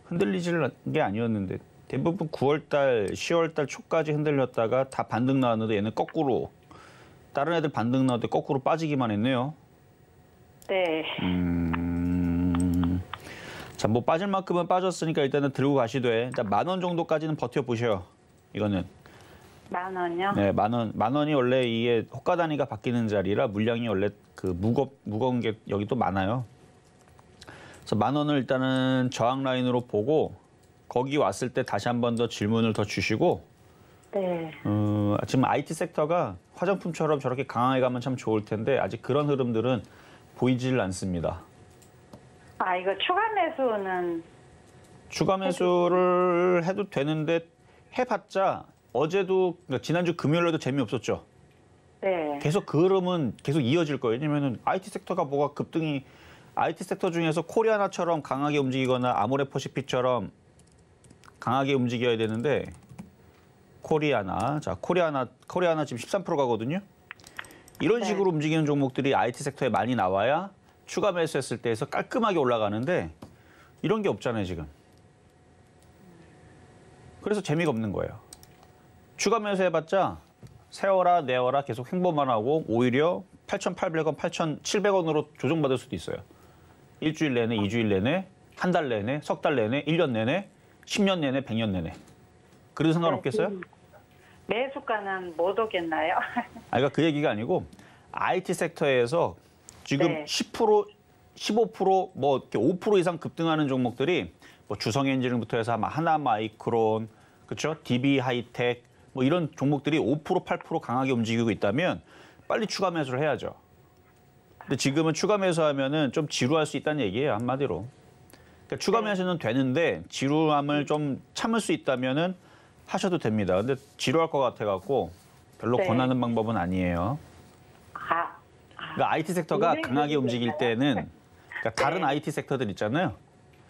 흔들리질 게 아니었는데, 대부분 9월 달, 10월 달 초까지 흔들렸다가 다 반등 나왔는데 얘는 거꾸로, 다른 애들 반등 나올 때 거꾸로 빠지기만 했네요. 네. 자, 뭐 빠질 만큼은 빠졌으니까 일단은 들고 가시되, 일단 10,000원 정도까지는 버텨보셔요. 이거는. 10,000원요? 네, 10,000원이 원래 이게 호가 단위가 바뀌는 자리라 물량이 원래 그 무거운 게 여기 또 많아요. 그래서 10,000원을 일단은 저항 라인으로 보고 거기 왔을 때 다시 한 번 더 질문을 더 주시고. 네. 지금 IT 섹터가 화장품처럼 저렇게 강하게 가면 참 좋을 텐데 아직 그런 흐름들은 보이질 않습니다. 이거 추가 매수를 해도 되는데 해봤자 어제도 그러니까 지난주 금요일에도 재미없었죠. 네. 계속 그 흐름은 계속 이어질 거예요. 왜냐면은 IT 섹터가 뭐가 급등이 IT 섹터 중에서 코리아나처럼 강하게 움직이거나 아모레퍼시픽처럼 강하게 움직여야 되는데 코리아나 지금 13% 가거든요. 이런 네. 식으로 움직이는 종목들이 IT 섹터에 많이 나와야 추가 매수했을 때에서 깔끔하게 올라가는데 이런 게 없잖아요, 지금. 그래서 재미가 없는 거예요. 추가 매수해봤자 세워라 내워라 계속 횡보만 하고 오히려 8,800원, 8,700원으로 조정받을 수도 있어요. 일주일 내내, 2주일 내내, 한 달 내내, 석 달 내내, 1년 내내, 10년 내내, 100년 내내. 그래도 상관없겠어요? 매수가는 못 오겠나요? 그러니까 그 얘기가 아니고 IT 섹터에서 지금 네. 10%, 15%, 뭐 이렇게 5% 이상 급등하는 종목들이 뭐 주성엔지니어링부터 해서 하나마이크론, 그렇죠? DB 하이텍 뭐 이런 종목들이 5%, 8% 강하게 움직이고 있다면 빨리 추가 매수를 해야죠. 근데 지금은 추가 매수하면은 좀 지루할 수 있다는 얘기예요, 한마디로. 그러니까 추가 매수는 되는데 지루함을 좀 참을 수 있다면은 하셔도 됩니다. 근데 지루할 것 같아갖고 별로 네. 권하는 방법은 아니에요. 그러니까 IT 섹터가 강하게 움직일 때는 그러니까 다른 네. IT 섹터들 있잖아요.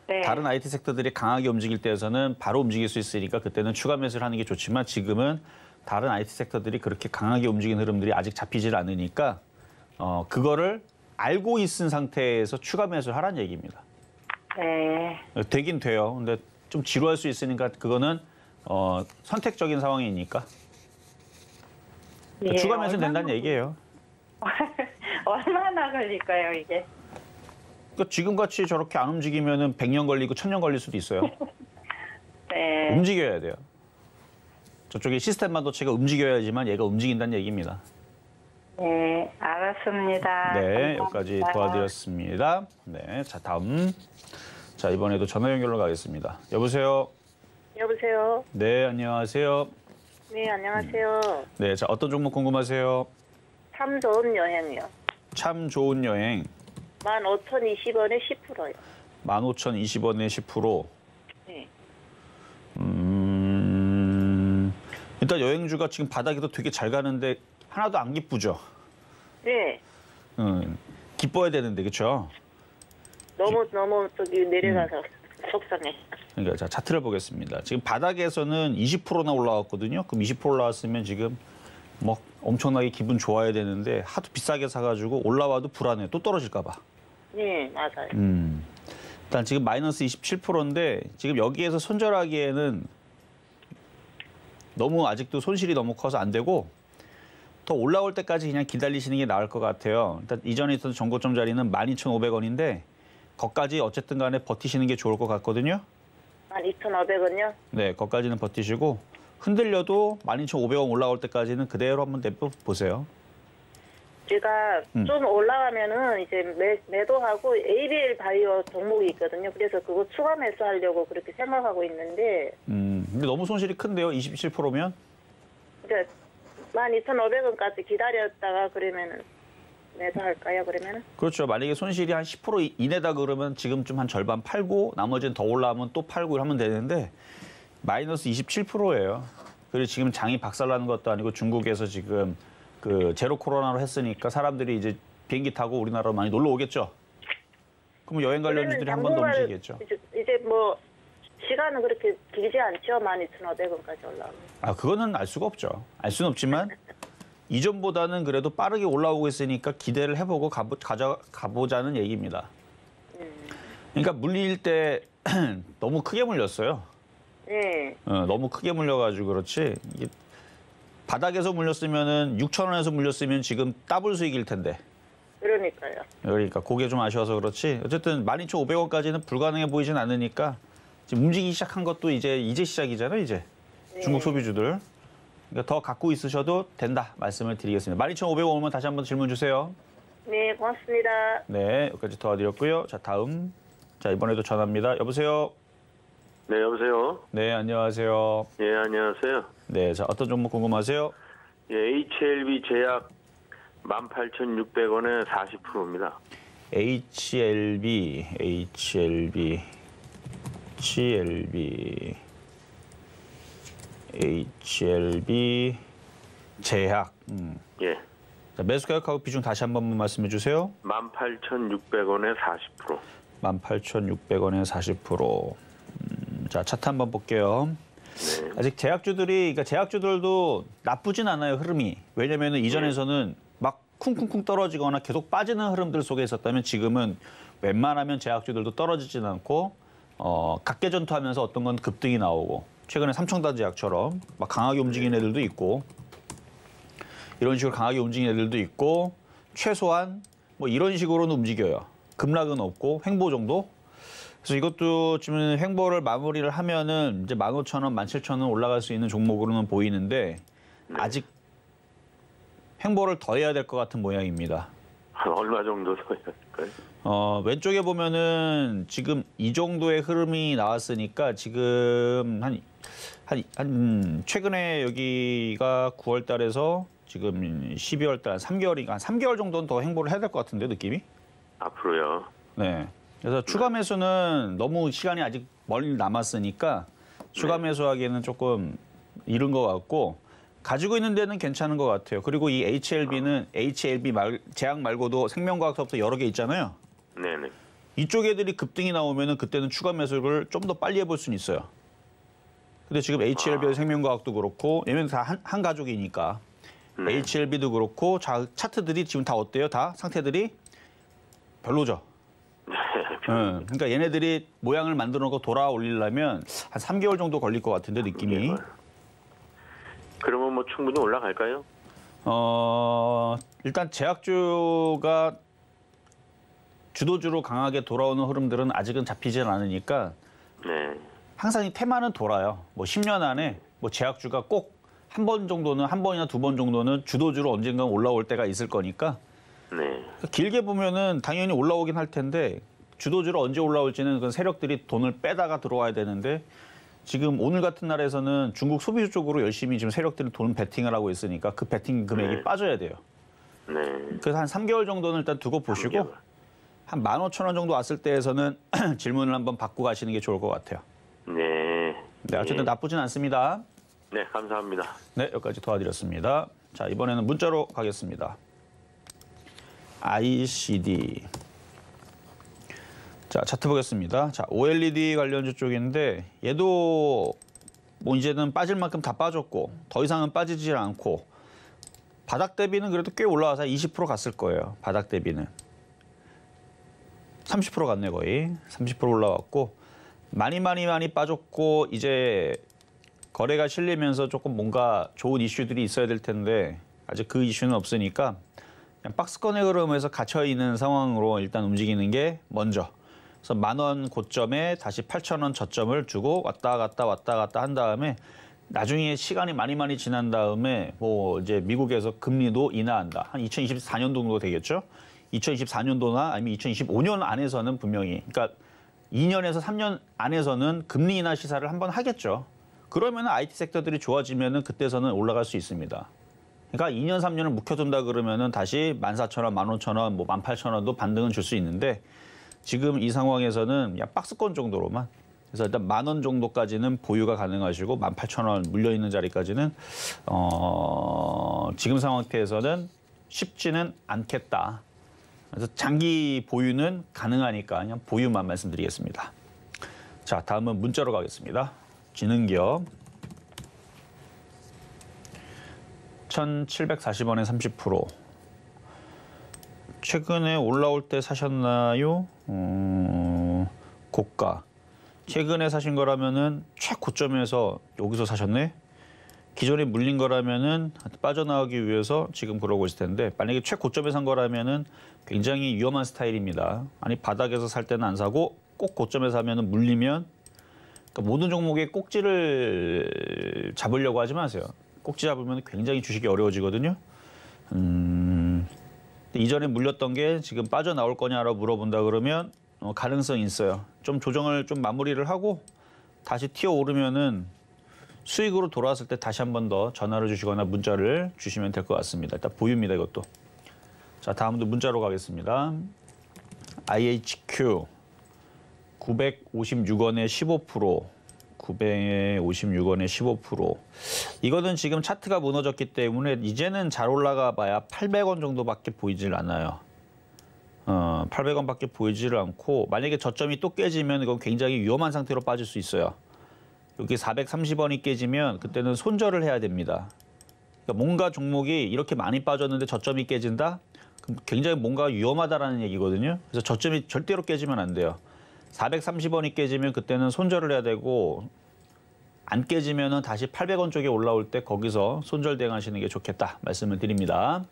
네. 다른 IT 섹터들이 강하게 움직일 때에서는 바로 움직일 수 있으니까 그때는 추가 매수를 하는 게 좋지만 지금은 다른 IT 섹터들이 그렇게 강하게 움직이는 흐름들이 아직 잡히질 않으니까 그거를 알고 있은 상태에서 추가 매수를 하라는 얘기입니다. 네. 되긴 돼요. 근데 좀 지루할 수 있으니까 그거는 선택적인 상황이니까 예, 추가 매수는 된다는 얘기예요. 얼마나 걸릴까요, 이게? 그러니까 지금같이 저렇게 안 움직이면은 100년 걸리고 1000년 걸릴 수도 있어요. 네. 움직여야 돼요. 저쪽에 시스템 반도체가 움직여야지만 얘가 움직인다는 얘기입니다. 네, 알았습니다. 네, 여기까지 감사합니다. 도와드렸습니다. 네, 자 다음. 자 이번에도 전화 연결로 가겠습니다. 여보세요. 여보세요. 네, 안녕하세요. 네, 안녕하세요. 네, 자 어떤 종목 궁금하세요? 참 좋은 여행이요. 참 좋은 여행. 15,020원에 10%요. 15,020원에 10%. 네. 일단 여행주가 지금 바닥에도 되게 잘 가는데 하나도 안 기쁘죠? 네. 기뻐야 되는데, 그렇죠? 너무 저기 내려가서 속상해. 그러니까 자 차트를 보겠습니다. 지금 바닥에서는 20%나 올라왔거든요. 그럼 20% 올라왔으면 지금 뭐 엄청나게 기분 좋아야 되는데 하도 비싸게 사가지고 올라와도 불안해. 또 떨어질까 봐. 네, 맞아요. 일단 지금 마이너스 27%인데 지금 여기에서 손절하기에는 너무 아직도 손실이 너무 커서 안 되고 더 올라올 때까지 그냥 기다리시는 게 나을 것 같아요. 일단 이전에 있던 정고점 자리는 12,500원인데 거기까지 어쨌든 간에 버티시는 게 좋을 것 같거든요. 12,500원요? 네, 거기까지는 버티시고 흔들려도 12,500원 올라올 때까지는 그대로 한번 내보세요. 제가 좀 올라가면은 이제 매도하고 ABL 바이오 종목이 있거든요. 그래서 그거 추가 매수하려고 그렇게 생각하고 있는데. 근데 너무 손실이 큰데요, 27%면? 그러니까 12,500원까지 기다렸다가 그러면은 매도할까요? 그러면은? 그렇죠. 만약에 손실이 한 10% 이내다 그러면 지금쯤 한 절반 팔고 나머지는 더 올라오면 또 팔고 하면 되는데 마이너스 27%예요. 그리고 지금 장이 박살나는 것도 아니고 중국에서 지금 그 제로 코로나로 했으니까 사람들이 이제 비행기 타고 우리나라로 많이 놀러 오겠죠. 그럼 여행 관련주들이 한 번 더 움직이겠죠. 이제 뭐 시간은 그렇게 길지 않죠. 12,500원까지 올라오면. 아, 그거는 알 수가 없죠. 알 수는 없지만 이전보다는 그래도 빠르게 올라오고 있으니까 기대를 해보고 가보자는 얘기입니다. 그러니까 물릴 때 너무 크게 물렸어요. 네. 너무 크게 물려가지고 그렇지. 이게 바닥에서 물렸으면은 6,000원에서 물렸으면 지금 더블 수익일 텐데. 그러니까요. 그러니까 그게 좀 아쉬워서 그렇지. 어쨌든 12,500원까지는 불가능해 보이진 않으니까 지금 움직이기 시작한 것도 이제 시작이잖아요, 이제. 네. 중국 소비주들. 그러니까 더 갖고 있으셔도 된다 말씀을 드리겠습니다. 12,500원 오면 다시 한번 질문 주세요. 네, 고맙습니다. 네, 여기까지 도와드렸고요. 자, 다음. 자, 이번에도 전화입니다. 여보세요? 네, 여보세요. 네, 안녕하세요. 예, 안녕하세요. 네, 자, 어떤 종목 궁금하세요? 예, HLB 제약 18,600원에 40%입니다. HLB 제약. 예. 자, 매수 가격하고 비중 다시 한 번만 말씀해 주세요. 18,600원에 40%. 18,600원에 40%. 자, 차트 한번 볼게요. 네. 아직 그러니까 제약주들도 나쁘진 않아요, 흐름이. 왜냐면은 이전에서는 막 쿵쿵쿵 떨어지거나 계속 빠지는 흐름들 속에 있었다면 지금은 웬만하면 제약주들도 떨어지진 않고, 각계전투하면서 어떤 건 급등이 나오고, 최근에 삼청단 제약처럼 막 강하게 움직이는 애들도 있고, 이런 식으로 강하게 움직이는 애들도 있고, 최소한 뭐 이런 식으로는 움직여요. 급락은 없고, 횡보 정도? 그래서 이것도 지금 횡보를 마무리를 하면은 이제 15,000원, 17,000원 올라갈 수 있는 종목으로는 보이는데 아직 횡보를 더 해야 될 것 같은 모양입니다. 얼마 정도 더 해야 될까요? 왼쪽에 보면은 지금 이 정도의 흐름이 나왔으니까 지금 최근에 여기가 9월 달에서 지금 12월 달, 3개월인가 한 3개월 정도는 더 횡보를 해야 될 것 같은데 느낌이? 앞으로요. 네. 그래서 추가 매수는 너무 시간이 아직 멀리 남았으니까 추가 매수하기에는 조금 이른 것 같고 가지고 있는 데는 괜찮은 것 같아요. 그리고 이 HLB는 제약 말고도 생명과학사업도 여러 개 있잖아요. 네네. 이쪽 애들이 급등이 나오면은 그때는 추가 매수를 좀 더 빨리 해볼 수는 있어요. 근데 지금 HLB 생명과학도 그렇고 얘는 다 한 가족이니까 HLB도 그렇고 차트들이 지금 다 어때요? 다 상태들이 별로죠. 그러니까 얘네들이 모양을 만들어 놓고 돌아 올리려면 한 3개월 정도 걸릴 것 같은데 느낌이. 그러면 뭐 충분히 올라갈까요? 일단 제약주가 주도주로 강하게 돌아오는 흐름들은 아직은 잡히진 않으니까 네. 항상 이 테마는 돌아요. 뭐 10년 안에 뭐 제약주가 꼭 한 번 정도는 한 번이나 두 번 정도는 주도주로 언젠가 올라올 때가 있을 거니까 네. 길게 보면은 당연히 올라오긴 할 텐데 주도주로 언제 올라올지는 그 세력들이 돈을 빼다가 들어와야 되는데 지금 오늘 같은 날에서는 중국 소비주 쪽으로 열심히 지금 세력들이 돈 베팅을 하고 있으니까 그 베팅 금액이 네. 빠져야 돼요. 네. 그래서 한 3개월 정도는 일단 두고 보시고 3개월. 한 15,000원 정도 왔을 때에서는 질문을 한번 받고 가시는 게 좋을 것 같아요. 네. 네, 어쨌든 나쁘진 않습니다. 네, 감사합니다. 네, 여기까지 도와드렸습니다. 자, 이번에는 문자로 가겠습니다. ICD. 자, 차트 보겠습니다. 자, OLED 관련주 쪽인데 얘도 뭐 이제는 빠질 만큼 다 빠졌고 더 이상은 빠지지 않고 바닥 대비는 그래도 꽤 올라와서 20% 갔을 거예요. 바닥 대비는. 30% 갔네 거의. 30% 올라왔고 많이 빠졌고 이제 거래가 실리면서 조금 뭔가 좋은 이슈들이 있어야 될 텐데 아직 그 이슈는 없으니까 그냥 박스권의 흐름에서 갇혀 있는 상황으로 일단 움직이는 게 먼저. 그래서 10,000원 고점에 다시 8,000원 저점을 주고 왔다 갔다 한 다음에 나중에 시간이 많이 지난 다음에 뭐 이제 미국에서 금리도 인하한다. 한 2024년도 정도 되겠죠. 2024년도나 아니면 2025년 안에서는 분명히 그러니까 2년에서 3년 안에서는 금리 인하 시사를 한번 하겠죠. 그러면 IT 섹터들이 좋아지면은 그때서는 올라갈 수 있습니다. 그러니까 2년, 3년을 묵혀둔다 그러면은 다시 14,000원, 15,000원, 뭐 18,000원도 반등은 줄 수 있는데 지금 이 상황에서는 그냥 박스권 정도로만 그래서 일단 10,000원 정도까지는 보유가 가능하시고 18,000원 물려있는 자리까지는 지금 상태에서는 쉽지는 않겠다. 그래서 장기 보유는 가능하니까 그냥 보유만 말씀드리겠습니다. 자, 다음은 문자로 가겠습니다. 지능기업 1,740원에 30%. 최근에 올라올 때 사셨나요? 고가. 최근에 사신 거라면은 최고점에서 여기서 사셨네? 기존에 물린 거라면은 빠져나가기 위해서 지금 그러고 있을 텐데 만약에 최고점에 산 거라면은 굉장히 위험한 스타일입니다. 아니 바닥에서 살 때는 안 사고 꼭 고점에 사면은 물리면 그러니까 모든 종목의 꼭지를 잡으려고 하지 마세요. 꼭지 잡으면 굉장히 주식이 어려워지거든요. 이전에 물렸던 게 지금 빠져나올 거냐라고 물어본다 그러면 가능성이 있어요. 좀 조정을 좀 마무리를 하고 다시 튀어오르면은 수익으로 돌아왔을 때 다시 한 번 더 전화를 주시거나 문자를 주시면 될 것 같습니다. 일단 보유입니다, 이것도. 자, 다음도 문자로 가겠습니다. IHQ 956원에 15%. 956원에 15%. 이거는 지금 차트가 무너졌기 때문에 이제는 잘 올라가 봐야 800원 정도밖에 보이질 않아요. 800원밖에 보이지를 않고 만약에 저점이 또 깨지면 이건 굉장히 위험한 상태로 빠질 수 있어요. 여기 430원이 깨지면 그때는 손절을 해야 됩니다. 그러니까 뭔가 종목이 이렇게 많이 빠졌는데 저점이 깨진다? 그럼 굉장히 뭔가 위험하다라는 얘기거든요. 그래서 저점이 절대로 깨지면 안 돼요. 430원이 깨지면 그때는 손절을 해야 되고 안 깨지면은 다시 800원 쪽에 올라올 때 거기서 손절 대응하시는 게 좋겠다 말씀을 드립니다.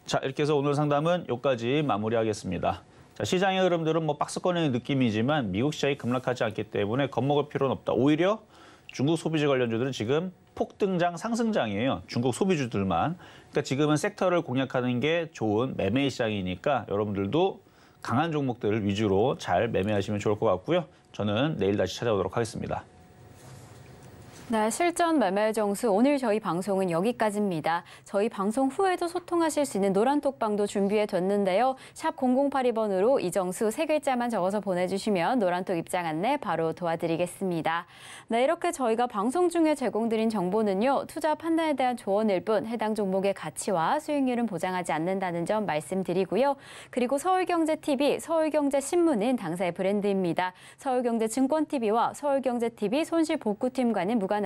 자, 이렇게 해서 오늘 상담은 여기까지 마무리하겠습니다. 자, 시장의 흐름들은 뭐 박스권의 느낌이지만 미국 시장이 급락하지 않기 때문에 겁먹을 필요는 없다. 오히려 중국 소비주 관련주들은 지금 폭등장 상승장이에요. 중국 소비주들만. 그러니까 지금은 섹터를 공략하는 게 좋은 매매 시장이니까 여러분들도 강한 종목들을 위주로 잘 매매하시면 좋을 것 같고요. 저는 내일 다시 찾아오도록 하겠습니다. 네, 실전 매매 정수 오늘 저희 방송은 여기까지입니다. 저희 방송 후에도 소통하실 수 있는 노란톡방도 준비해뒀는데요. 샵 0082번으로 이정수 3글자만 적어서 보내주시면 노란톡 입장 안내 바로 도와드리겠습니다. 네, 이렇게 저희가 방송 중에 제공드린 정보는요. 투자 판단에 대한 조언일 뿐 해당 종목의 가치와 수익률은 보장하지 않는다는 점 말씀드리고요. 그리고 서울경제TV, 서울경제신문은 당사의 브랜드입니다. 서울경제증권TV와 서울경제TV 손실복구팀과는 무관하며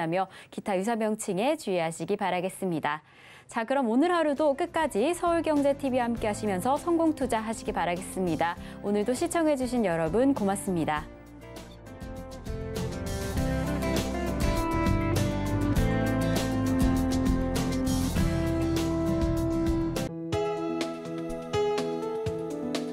기타 유사 명칭에 주의하시기 바라겠습니다. 자, 그럼 오늘 하루도 끝까지 서울경제TV와 함께 하시면서 성공 투자하시기 바라겠습니다. 오늘도 시청해주신 여러분 고맙습니다.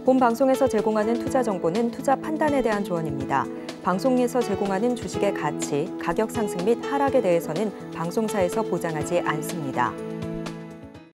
본 방송에서 제공하는 투자 정보는 투자 판단에 대한 조언입니다. 방송에서 제공하는 주식의 가치, 가격 상승 및 하락에 대해서는 방송사에서 보장하지 않습니다.